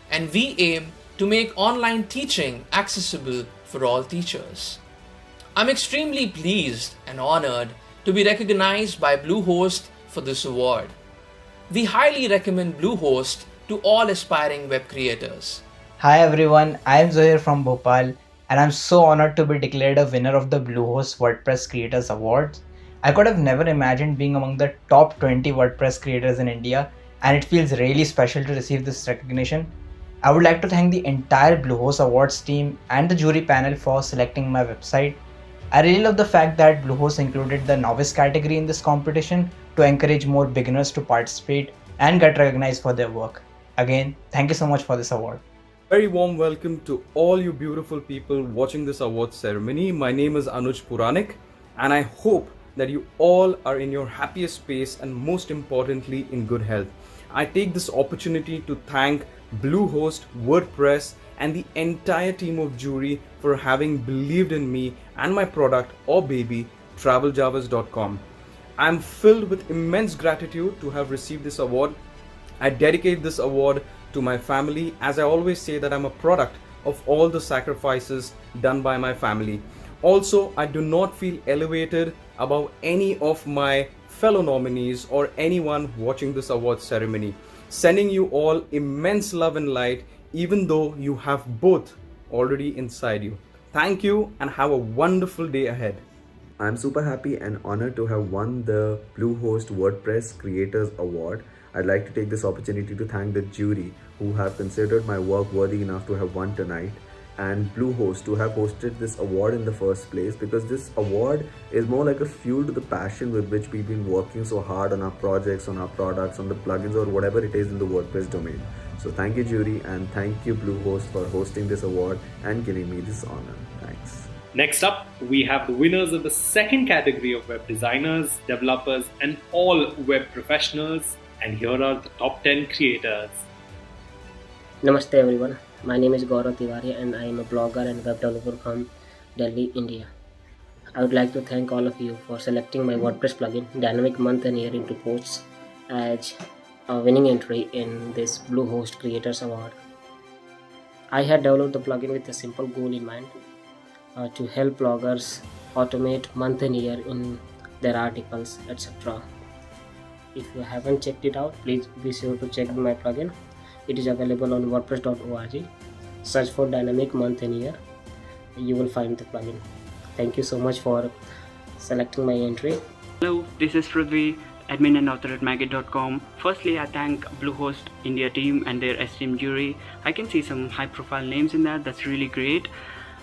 and we aim to make online teaching accessible for all teachers. I'm extremely pleased and honored to be recognized by Bluehost for this award. We highly recommend Bluehost to all aspiring web creators. Hi everyone, I am Zohair from Bhopal and I'm so honored to be declared a winner of the Bluehost WordPress Creators Awards. I could have never imagined being among the top 20 WordPress creators in India, and it feels really special to receive this recognition. I would like to thank the entire Bluehost Awards team and the jury panel for selecting my website. I really love the fact that Bluehost included the novice category in this competition to encourage more beginners to participate and get recognized for their work. Again, thank you so much for this award. Very warm welcome to all you beautiful people watching this awards ceremony. My name is Anuj Puranik, and I hope that you all are in your happiest space and most importantly in good health. I take this opportunity to thank Bluehost, WordPress, and the entire team of jury for having believed in me and my product or baby, traveljavas.com. I'm filled with immense gratitude to have received this award. I dedicate this award to my family, as I always say that I'm a product of all the sacrifices done by my family. Also, I do not feel elevated above any of my fellow nominees or anyone watching this award ceremony. Sending you all immense love and light, even though you have both already inside you. Thank you and have a wonderful day ahead. I'm super happy and honored to have won the Bluehost WordPress Creators Award. I'd like to take this opportunity to thank the jury who have considered my work worthy enough to have won tonight, and Bluehost to have hosted this award in the first place, because this award is more like a fuel to the passion with which we've been working so hard on our projects, on our products, on the plugins or whatever it is in the WordPress domain. So thank you jury, and thank you Bluehost for hosting this award and giving me this honor. Thanks. Next up, we have the winners of the second category of web designers, developers, and all web professionals. And here are the top 10 creators. Namaste everyone. My name is Gaurav Tiwari and I am a blogger and web developer from Delhi, India. I would like to thank all of you for selecting my WordPress plugin, Dynamic Month and Year into Posts, as a winning entry in this Bluehost Creators Award. I had developed the plugin with a simple goal in mind, to help bloggers automate month and year in their articles, etc. If you haven't checked it out, please be sure to check my plugin. It is available on wordpress.org. Search for Dynamic Month and Year. You will find the plugin. Thank you so much for selecting my entry. Hello, this is Prithvi, admin and author at maggot.com. Firstly, I thank Bluehost India team and their esteemed jury. I can see some high profile names in that. That's really great.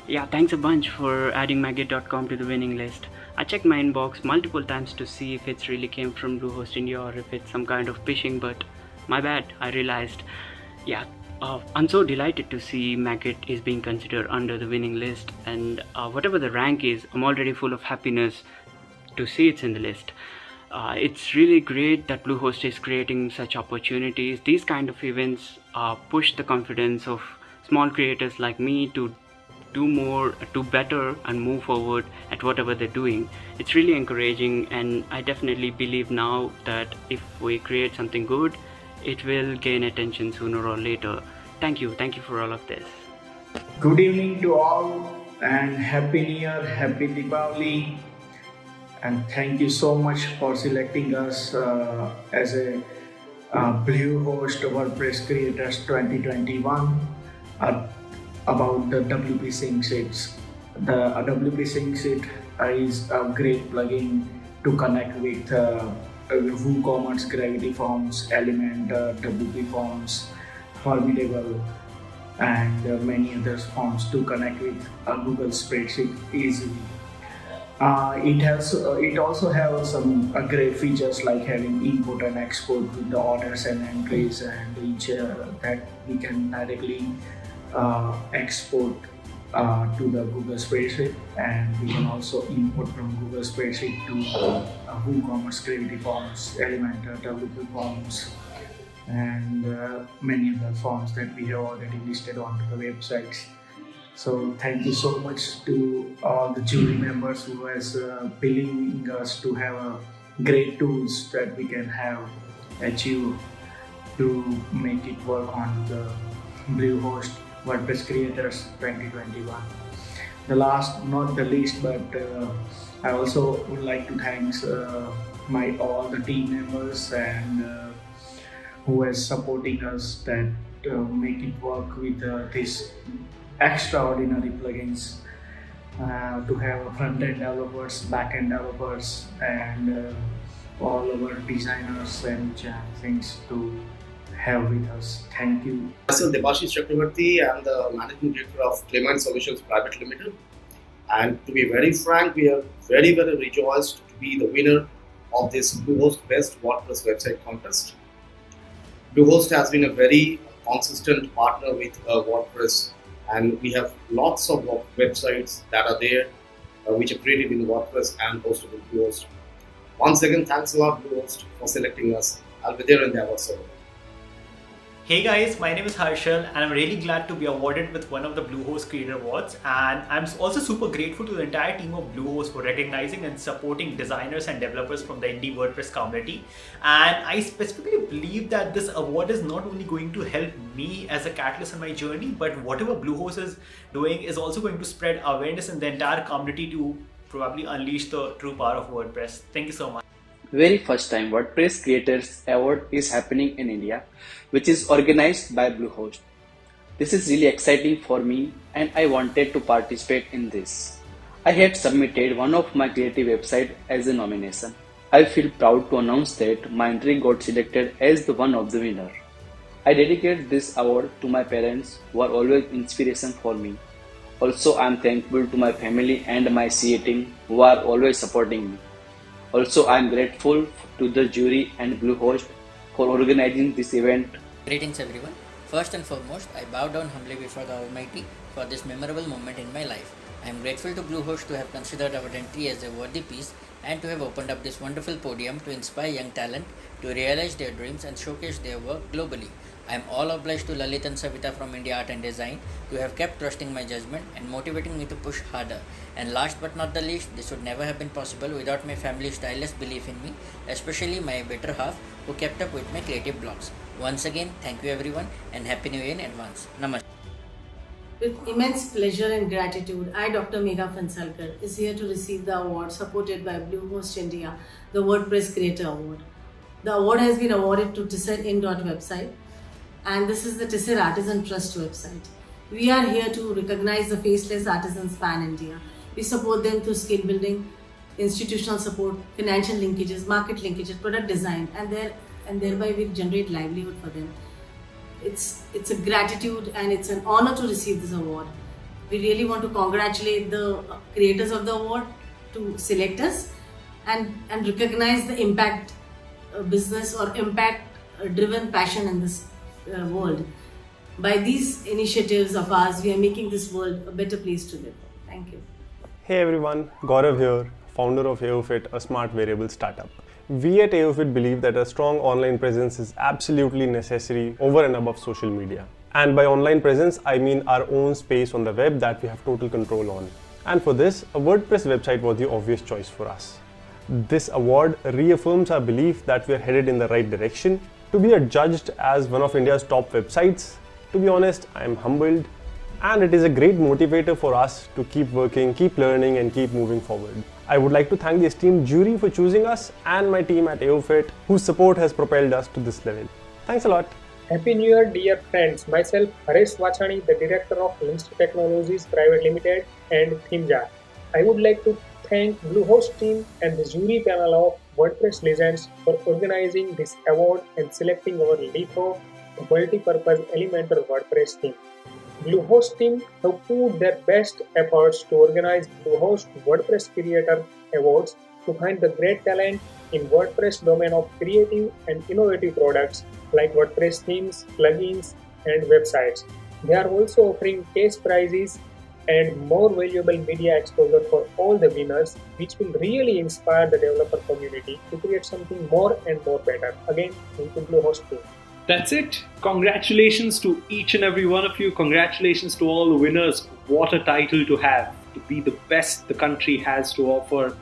Yeah, thanks a bunch for adding maggot.com to the winning list. I checked my inbox multiple times to see if it's really came from Bluehost India or if it's some kind of phishing, but my bad, I realized. Yeah, I'm so delighted to see Maggot is being considered under the winning list, and whatever the rank is, I'm already full of happiness to see it's in the list. It's really great that Bluehost is creating such opportunities. These kind of events push the confidence of small creators like me to do more, do better, and move forward at whatever they're doing. It's really encouraging, and I definitely believe now that if we create something good, it will gain attention sooner or later. Thank you for all of this. Good evening to all and Happy New Year, Happy Deepavali, and thank you so much for selecting us as a Bluehost WordPress Creators 2021. About the WP Sync sheets. The WP Sync sheet is a great plugin to connect with WooCommerce, Gravity Forms, Element, WP Forms, Formidable, and many other forms to connect with a Google spreadsheet easily. It also has some great features like having import and export with the orders and entries, and each that we can directly export to the Google spreadsheet, and we can also import from Google spreadsheet to WooCommerce, Gravity Forms, Elementor, WP Forms, and many other forms that we have already listed onto the websites. So thank you so much to all the jury members who has believing us to have great tools that we can have achieve to make it work on the Bluehost WordPress Creators 2021. The last, not the least, but I also would like to thank all the team members and who is supporting us that make it work with this extraordinary plugins to have front-end developers, back-end developers, and all our designers and things to have with us. Thank you. Myself, Debashish Chakravarti. I am the Managing Director of Clement Solutions Private Limited. And to be very frank, we are very, very rejoiced to be the winner of this Bluehost Best WordPress Website Contest. Bluehost has been a very consistent partner with WordPress, and we have lots of websites that are there which are created in WordPress and hosted in Bluehost. Once again, thanks a lot, Bluehost, for selecting us. I'll be there in the award ceremony. Hey guys, my name is Harshal and I'm really glad to be awarded with one of the Bluehost Creator Awards, and I'm also super grateful to the entire team of Bluehost for recognizing and supporting designers and developers from the indie WordPress community. And I specifically believe that this award is not only going to help me as a catalyst in my journey, but whatever Bluehost is doing is also going to spread awareness in the entire community to probably unleash the true power of WordPress. Thank you so much. Very first time WordPress Creators Award is happening in India, which is organized by Bluehost. This is really exciting for me and I wanted to participate in this. I had submitted one of my creative website as a nomination. I feel proud to announce that my entry got selected as the one of the winner. I dedicate this award to my parents who are always inspiration for me. Also, I am thankful to my family and my CA team who are always supporting me. Also, I am grateful to the jury and Bluehost for organizing this event. Greetings everyone. First and foremost, I bow down humbly before the Almighty for this memorable moment in my life. I am grateful to Bluehost to have considered our entry as a worthy piece and to have opened up this wonderful podium to inspire young talent to realize their dreams and showcase their work globally. I am all obliged to Lalit and Savita from India Art and Design who have kept trusting my judgment and motivating me to push harder. And last but not the least, this would never have been possible without my family's tireless belief in me, especially my better half who kept up with my creative blocks. Once again, thank you everyone and Happy New Year in advance. Namaste. With immense pleasure and gratitude, I, Dr. Megha Fansalkar, is here to receive the award supported by Bluehost India, the WordPress Creator Award. The award has been awarded to TISER-in.website, and this is the TISER Artisan Trust website. We are here to recognize the faceless artisans pan-India. We support them through skill building, institutional support, financial linkages, market linkages, product design, and thereby we generate livelihood for them. It's a gratitude and it's an honor to receive this award. We really want to congratulate the creators of the award to select us and recognize the impact business or impact driven passion in this world. By these initiatives of ours, we are making this world a better place to live. Thank you. Hey everyone, Gaurav here, founder of AOFit, a smart wearable startup. We at AOFit believe that a strong online presence is absolutely necessary over and above social media. And by online presence, I mean our own space on the web that we have total control on. And for this, a WordPress website was the obvious choice for us. This award reaffirms our belief that we are headed in the right direction. To be adjudged as one of India's top websites, to be honest, I am humbled, and it is a great motivator for us to keep working, keep learning and keep moving forward. I would like to thank the esteemed jury for choosing us and my team at AOFit whose support has propelled us to this level. Thanks a lot. Happy New Year dear friends. Myself Haresh Vachani, the Director of Linster Technologies Private Limited and ThemeJar. I would like to thank Bluehost team and the jury panel of WordPress legends for organizing this award and selecting our LIFO multi-purpose Elementor WordPress team. Bluehost team have put their best efforts to organize Bluehost WordPress Creator Awards to find the great talent in WordPress domain of creative and innovative products like WordPress themes, plugins, and websites. They are also offering case prizes and more valuable media exposure for all the winners, which will really inspire the developer community to create something more and more better. Again, thank you Bluehost team. That's it. Congratulations to each and every one of you. Congratulations to all the winners. What a title to have, to be the best the country has to offer,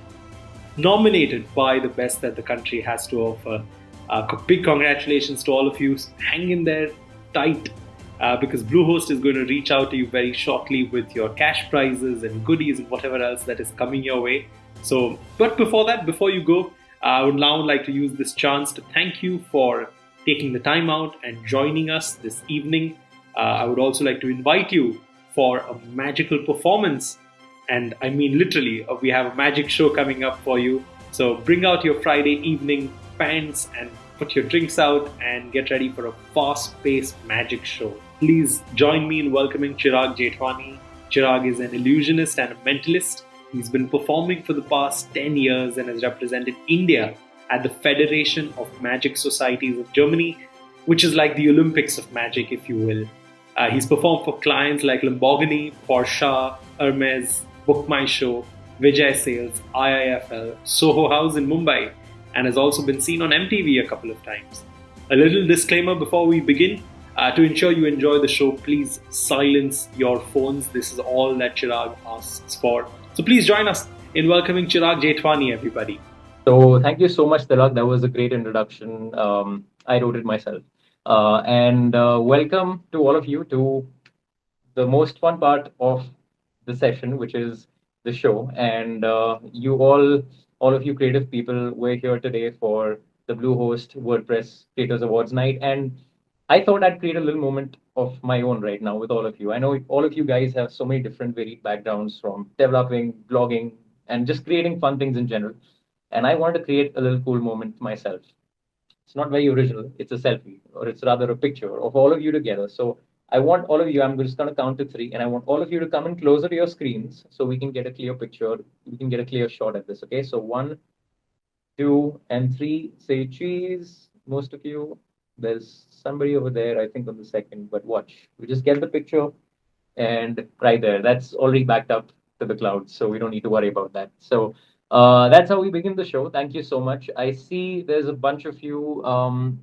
nominated by the best that the country has to offer. Big congratulations to all of you. Hang in there tight, because Bluehost is going to reach out to you very shortly with your cash prizes and goodies and whatever else that is coming your way. So, but before that, before you go, I would now like to use this chance to thank you for taking the time out and joining us this evening. I would also like to invite you for a magical performance. And I mean literally, we have a magic show coming up for you. So bring out your Friday evening pants and put your drinks out and get ready for a fast-paced magic show. Please join me in welcoming Chirag Jethwani. Chirag is an illusionist and a mentalist. He's been performing for the past 10 years and has represented India at the Federation of Magic Societies of Germany, which is like the Olympics of magic, if you will. He's performed for clients like Lamborghini, Porsche, Hermes, Book My Show, Vijay Sales, IIFL, Soho House in Mumbai, and has also been seen on MTV a couple of times. A little disclaimer before we begin. To ensure you enjoy the show, please silence your phones. This is all that Chirag asks for. So please join us in welcoming Chirag Jethwani, everybody. So thank you so much, Tilak. That was a great introduction. I wrote it myself. And welcome to all of you to the most fun part of the session, which is the show. And you all of you creative people, we're here today for the Bluehost WordPress Creators Awards night. And I thought I'd create a little moment of my own right now with all of you. I know all of you guys have so many different varied backgrounds, from developing, blogging, and just creating fun things in general. And I wanted to create a little cool moment myself. It's not very original. It's a selfie, or it's rather a picture of all of you together. So I want all of you, I'm just going to count to 3, and I want all of you to come in closer to your screens so we can get a clear picture. We can get a clear shot at this. Okay, so 1, 2, and 3. Say cheese, most of you. There's somebody over there, I think, on the second, but watch. We just get the picture, and right there, that's already backed up to the cloud, so we don't need to worry about that. So that's how we begin the show. Thank you so much. I see there's a bunch of you.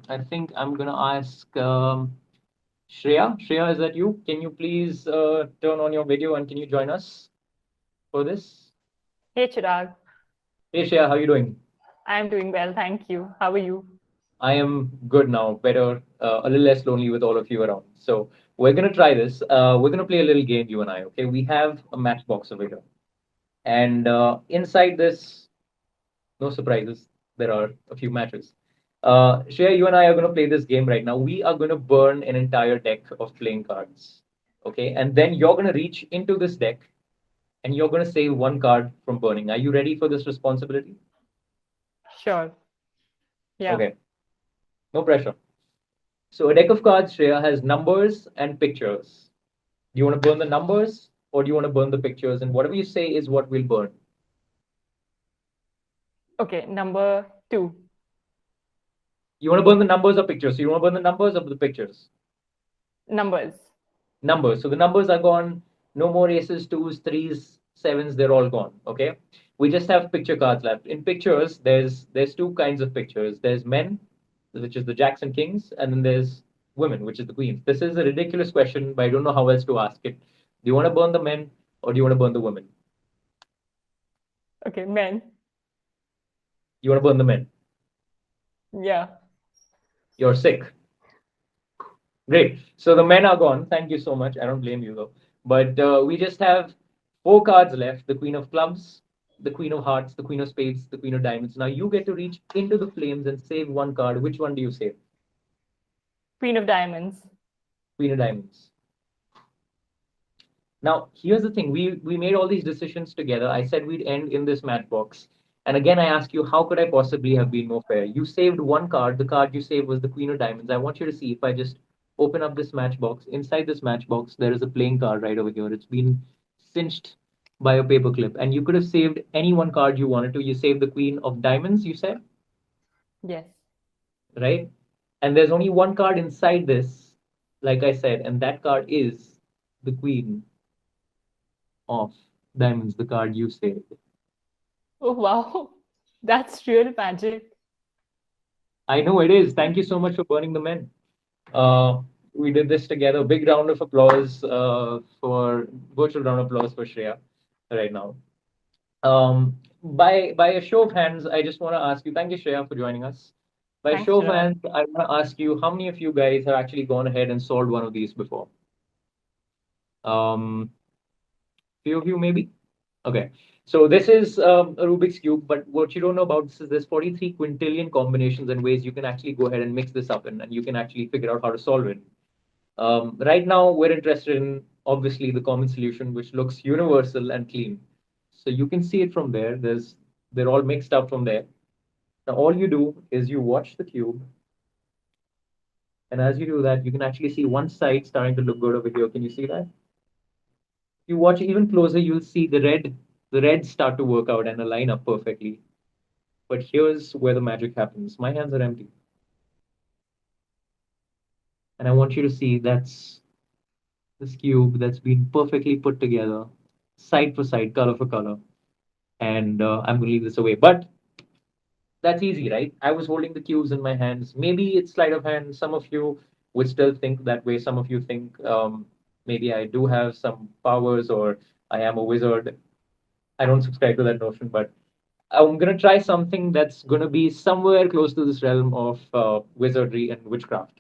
I think I'm going to ask Shreya. Shreya, is that you? Can you please turn on your video and can you join us for this? Hey Chirag, Hey Shreya, how are you doing? I'm doing well, thank you. How are you? I am good now, better, a little less lonely with all of you around. So we're going to try this. We're going to play a little game, you and I, okay? We have a matchbox over here. And inside this, no surprises, there are a few matches. Shreya, you and I are going to play this game right now. We are going to burn an entire deck of playing cards, okay? And then you're going to reach into this deck and you're going to save one card from burning. Are you ready for this responsibility? Sure. Yeah. Okay. No pressure. So a deck of cards, Shreya, has numbers and pictures. Do you want to burn the numbers or do you want to burn the pictures? And whatever you say is what we'll burn. Okay, number 2. You want to burn the numbers or pictures? So you want to burn the numbers or the pictures? Numbers. Numbers. So the numbers are gone. No more aces, 2s, 3s, 7s. They're all gone. Okay. We just have picture cards left. In pictures, there's 2 kinds of pictures. There's men, which is the jacks and kings, and then there's women, which is the queens. This is a ridiculous question, but I don't know how else to ask it. Do you want to burn the men or do you want to burn the women? Okay, men. You want to burn the men? Yeah. You're sick. Great. So the men are gone. Thank you so much. I don't blame you though. But we just have 4 cards left. The Queen of Clubs, the Queen of Hearts, the Queen of Spades, the Queen of Diamonds. Now you get to reach into the flames and save one card. Which one do you save? Queen of Diamonds. Queen of Diamonds. Now, here's the thing. We made all these decisions together. I said we'd end in this matchbox. And again, I ask you, how could I possibly have been more fair? You saved one card. The card you saved was the Queen of Diamonds. I want you to see if I just open up this matchbox. Inside this matchbox, there is a playing card right over here. It's been cinched by a paper clip, and you could have saved any one card you wanted to. You saved the Queen of Diamonds, you said, Yes. right? And there's only one card inside this, like I said, and that card is the Queen of Diamonds, the card you saved. Oh, wow. That's real magic. I know it is. Thank you so much for burning the men. We did this together. Big round of applause for virtual round of applause for Shreya right now. By a show of hands, I just want to ask you. Thank you, Shreya, for joining us. By Thanks, show of Chirag. hands, I want to ask you how many of you guys have actually gone ahead and solved one of these before? Few of you maybe. Okay. So this is a Rubik's Cube, but what you don't know about this is there's 43 quintillion combinations and ways you can actually go ahead and mix this up and you can actually figure out how to solve it. Right now, we're interested in obviously the common solution, which looks universal and clean. So you can see it from there. They're all mixed up from there. Now, all you do is you watch the cube. And as you do that, you can actually see one side starting to look good over here. Can you see that? You watch even closer, you'll see the reds start to work out and align up perfectly. But here's where the magic happens. My hands are empty. And I want you to see that's this cube that's been perfectly put together, side for side, color for color. And I'm going to leave this away. But that's easy, right? I was holding the cubes in my hands. Maybe it's sleight of hand. Some of you would still think that way. Some of you think maybe I do have some powers or I am a wizard. I don't subscribe to that notion, but I'm going to try something that's going to be somewhere close to this realm of wizardry and witchcraft.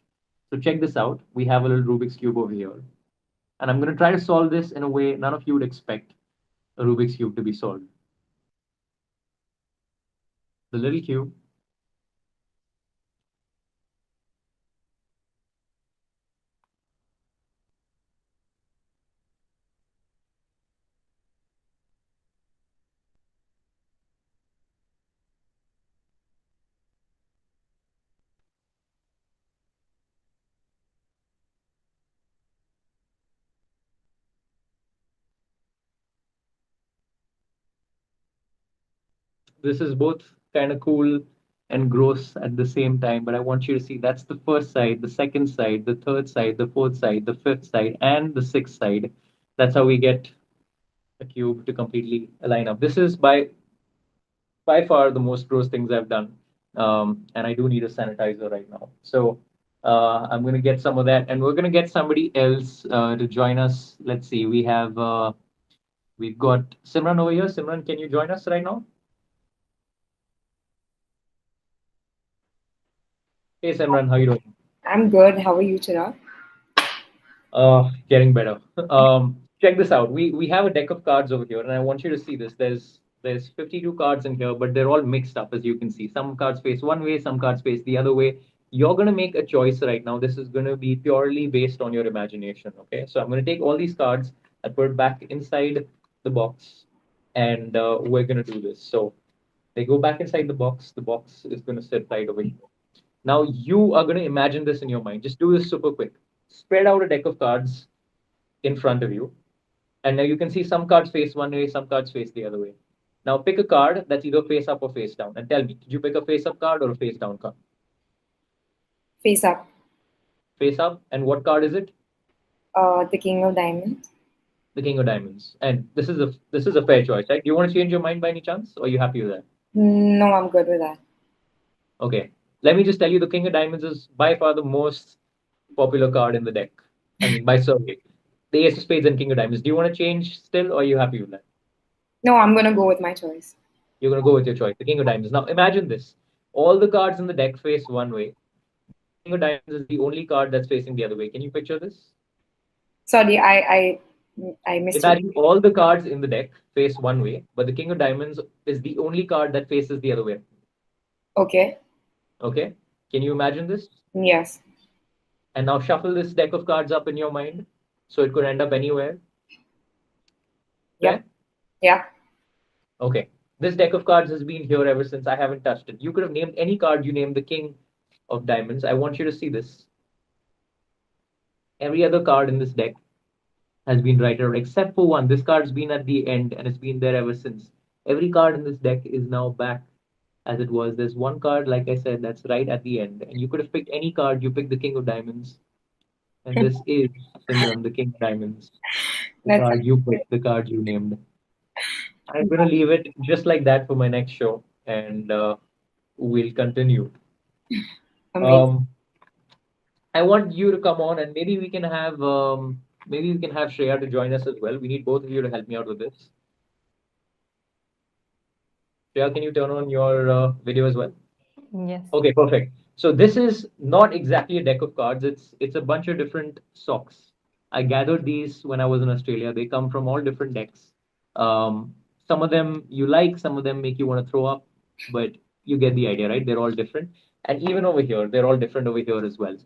So check this out. We have a little Rubik's Cube over here. And I'm going to try to solve this in a way none of you would expect a Rubik's Cube to be solved. The little cube. This is both kind of cool and gross at the same time, but I want you to see that's the first side, the second side, the third side, the fourth side, the fifth side, and the sixth side. That's how we get a cube to completely align up. This is by far the most gross things I've done. And I do need a sanitizer right now. So I'm going to get some of that, and we're going to get somebody else to join us. Let's see. We've got Simran over here. Simran, can you join us right now? Hey Simran, how you doing? I'm good. How are you, Chirag? Getting better. Check this out. We have a deck of cards over here, and I want you to see this. There's 52 cards in here, but they're all mixed up, as you can see. Some cards face one way, some cards face the other way. You're gonna make a choice right now. This is gonna be purely based on your imagination. Okay, so I'm gonna take all these cards and put it back inside the box, and we're gonna do this. So they go back inside the box. The box is gonna sit right over here. Now you are gonna imagine this in your mind. Just do this super quick. Spread out a deck of cards in front of you. And now you can see some cards face one way, some cards face the other way. Now pick a card that's either face up or face down. And tell me, did you pick a face up card or a face down card? Face up. Face up. And what card is it? The King of Diamonds. The King of Diamonds. And this is a fair choice, right? Do you want to change your mind by any chance? Or are you happy with that? No, I'm good with that. Okay. Let me just tell you, the King of Diamonds is by far the most popular card in the deck. I mean, by survey. The Ace of Spades and King of Diamonds. Do you want to change still, or are you happy with that? No, I'm gonna go with my choice. You're gonna go with your choice, the King of Diamonds. Now imagine this: all the cards in the deck face one way. King of Diamonds is the only card that's facing the other way. Can you picture this? Sorry, I missed Imagine it. all the cards in the deck face one way, but the King of Diamonds is the only card that faces the other way. Okay. Okay. Can you imagine this? Yes. And now shuffle this deck of cards up in your mind, so it could end up anywhere. Yeah. Yeah. Okay. This deck of cards has been here ever since. I haven't touched it. You could have named any card. You named the King of Diamonds. I want you to see this. Every other card in this deck has been right out except for one. This card's been at the end and it's been there ever since. Every card in this deck is now back as it was. There's one card, like I said, that's right at the end. And you could have picked any card. You picked the King of Diamonds. And this is Simran, the King of Diamonds. The That's card you picked, the card you named. I'm going to leave it just like that for my next show. And we'll continue. amazing. I want you to come on and maybe we can have Shreya to join us as well. We need both of you to help me out with this. Shreya, can you turn on your video as well? Yes. Okay, perfect. So this is not exactly a deck of cards. It's a bunch of different socks. I gathered these when I was in Australia. They come from all different decks. Some of them you like, some of them make you want to throw up, but you get the idea, right? They're all different. And even over here, they're all different over here as well.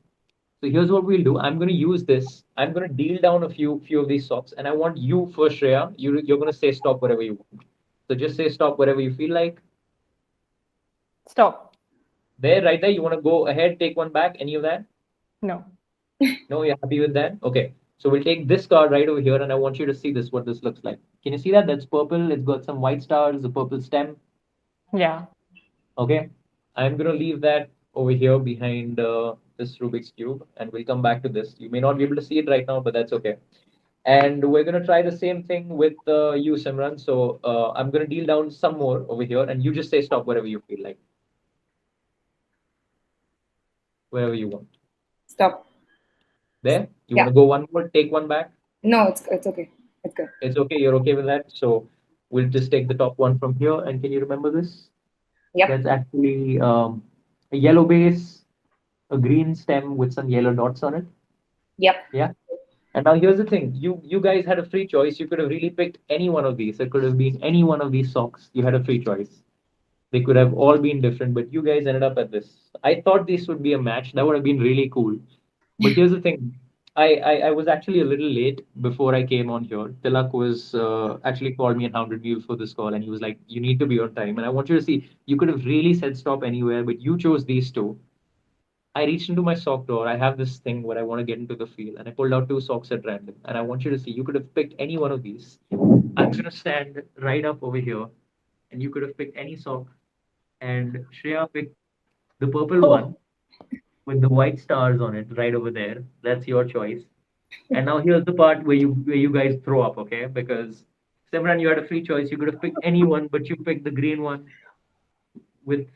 So here's what we'll do. I'm going to use this. I'm going to deal down a few of these socks, and I want you first, Shreya. You're going to say stop wherever you want. So just say stop wherever you feel like. Stop. There, right there. You want to go ahead, take one back. Any of that? No. No, you're happy with that? Okay. So we'll take this card right over here, and I want you to see this, what this looks like. Can you see that? That's purple. It's got some white stars, a purple stem. Yeah. Okay. I'm going to leave that over here behind this Rubik's Cube, and we'll come back to this. You may not be able to see it right now, but that's okay. And we're going to try the same thing with you, Simran. So I'm going to deal down some more over here, and you just say stop wherever you feel like. Wherever you want. Stop. There? You Yeah. want to go one more, take one back? No, it's okay. It's good. It's okay. You're okay with that? So we'll just take the top one from here. And can you remember this? Yep. That's actually a yellow base, a green stem with some yellow dots on it. Yep. Yeah. And now here's the thing. You guys had a free choice. You could have really picked any one of these. It could have been any one of these socks. You had a free choice. They could have all been different, but you guys ended up at this. I thought this would be a match. That would have been really cool. But here's the thing. I was actually a little late before I came on here. Tilak was actually called me and hounded me for this call, and he was like, "You need to be on time." And I want you to see, you could have really said stop anywhere, but you chose these two. I reached into my sock drawer. I have this thing where I want to get into the field, and I pulled out two socks at random. And I want you to see, you could have picked any one of these. I'm going to stand right up over here, and you could have picked any sock. And Shreya picked the purple one with the white stars on it right over there. That's your choice. And now here's the part where you guys throw up, okay? Because Simran, you had a free choice. You could have picked any one, but you picked the green one with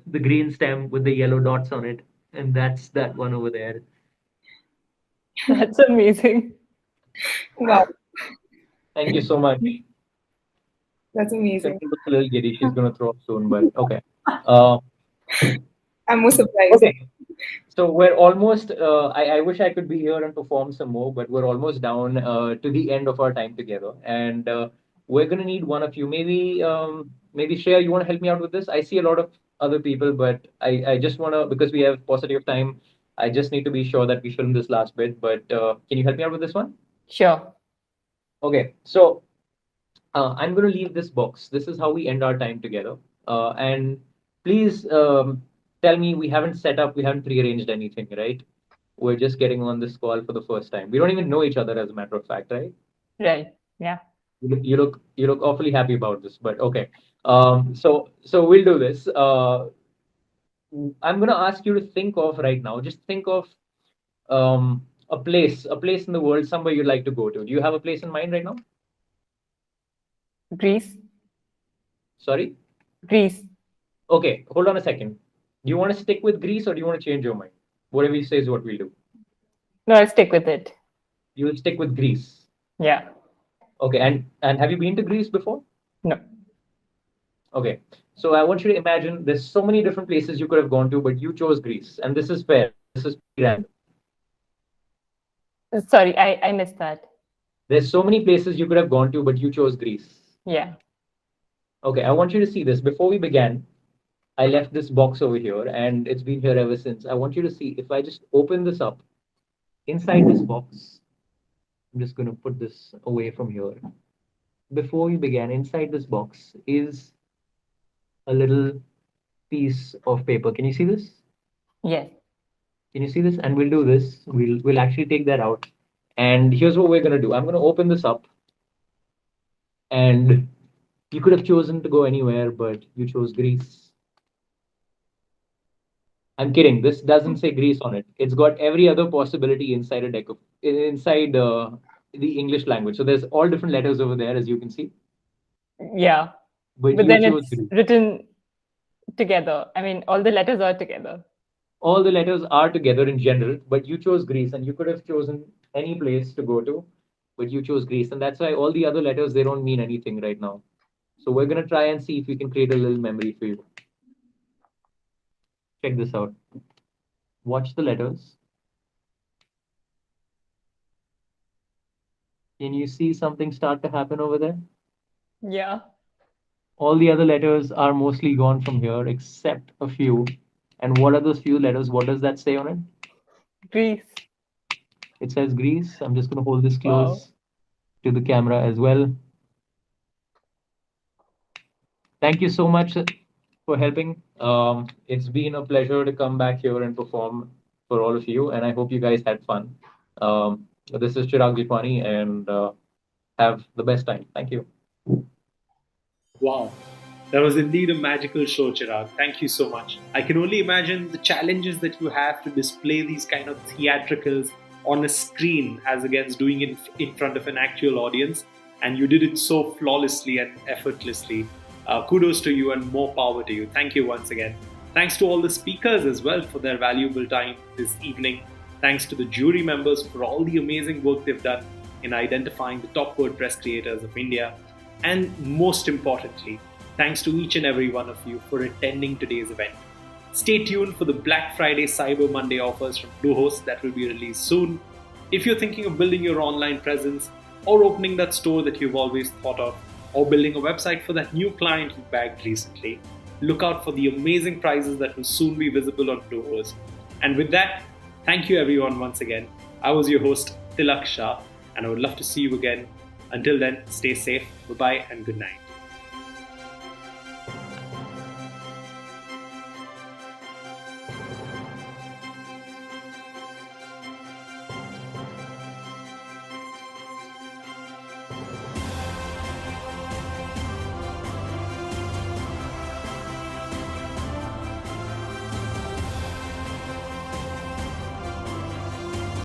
the green stem with the yellow dots on it, and that's that one over there. That's amazing. Wow. Thank you so much. That's amazing. Simran looks a little giddy. She's gonna throw up soon, but okay. I'm more surprised. Okay. So we're almost. I wish I could be here and perform some more, but we're almost down to the end of our time together, and we're gonna need one of you. Maybe Shreya, you want to help me out with this? I see a lot of other people, but I just wanna, because we have paucity of time. I just need to be sure that we film this last bit. But can you help me out with this one? Sure. Okay. So I'm gonna leave this box. This is how we end our time together. And please tell me, we haven't prearranged anything, right? We're just getting on this call for the first time. We don't even know each other, as a matter of fact, right? Right. Yeah. You look awfully happy about this, but okay. So we'll do this. I'm gonna ask you to think of right now. Just think of a place in the world, somewhere you'd like to go to. Do you have a place in mind right now? Greece. Sorry? Greece. Okay, hold on a second. Do you want to stick with Greece or do you want to change your mind? Whatever you say is what we'll do. No, I'll stick with it. You will stick with Greece. Yeah. Okay, and have you been to Greece before? No. Okay, so I want you to imagine there's so many different places you could have gone to, but you chose Greece, and this is fair. This is random. Sorry, I missed that. There's so many places you could have gone to, but you chose Greece. Yeah. Okay, I want you to see this. Before we began, I left this box over here, and it's been here ever since. I want you to see, if I just open this up, inside this box, I'm just going to put this away from here. Before we began, inside this box is a little piece of paper. Can you see this? Yes. Can you see this? And we'll do this. We'll actually take that out. And here's what we're gonna do. I'm gonna open this up. And you could have chosen to go anywhere, but you chose Greece. I'm kidding. This doesn't say Greece on it. It's got every other possibility inside inside the English language. So there's all different letters over there, as you can see. Yeah. But But you then chose it's Greece. written together. I mean, all the letters are together. All the letters are together in general, but you chose Greece, and you could have chosen any place to go to, but you chose Greece, and that's why all the other letters, they don't mean anything right now. So we're gonna try and see if we can create a little memory for you. Check this out. Watch the letters. Can you see something start to happen over there? Yeah. All the other letters are mostly gone from here, except a few. And what are those few letters? What does that say on it? Greece. It says Greece. I'm just gonna hold this close to the camera as well. Thank you so much for helping. It's been a pleasure to come back here and perform for all of you, and I hope you guys had fun. This is Chirag Jitwani, and have the best time. Thank you. Wow. That was indeed a magical show, Chirag. Thank you so much. I can only imagine the challenges that you have to display these kind of theatricals on a screen as against doing it in front of an actual audience. And you did it so flawlessly and effortlessly. Kudos to you and more power to you. Thank you once again. Thanks to all the speakers as well for their valuable time this evening. Thanks to the jury members for all the amazing work they've done in identifying the top WordPress creators of India. And most importantly, thanks to each and every one of you for attending today's event. Stay tuned for the Black Friday Cyber Monday offers from Bluehost that will be released soon. If you're thinking of building your online presence or opening that store that you've always thought of, or building a website for that new client you bagged recently, look out for the amazing prizes that will soon be visible on Bluehost. And with that, thank you everyone once again. I was your host, Tilak Shah, and I would love to see you again. Until then, stay safe, bye-bye, and good night.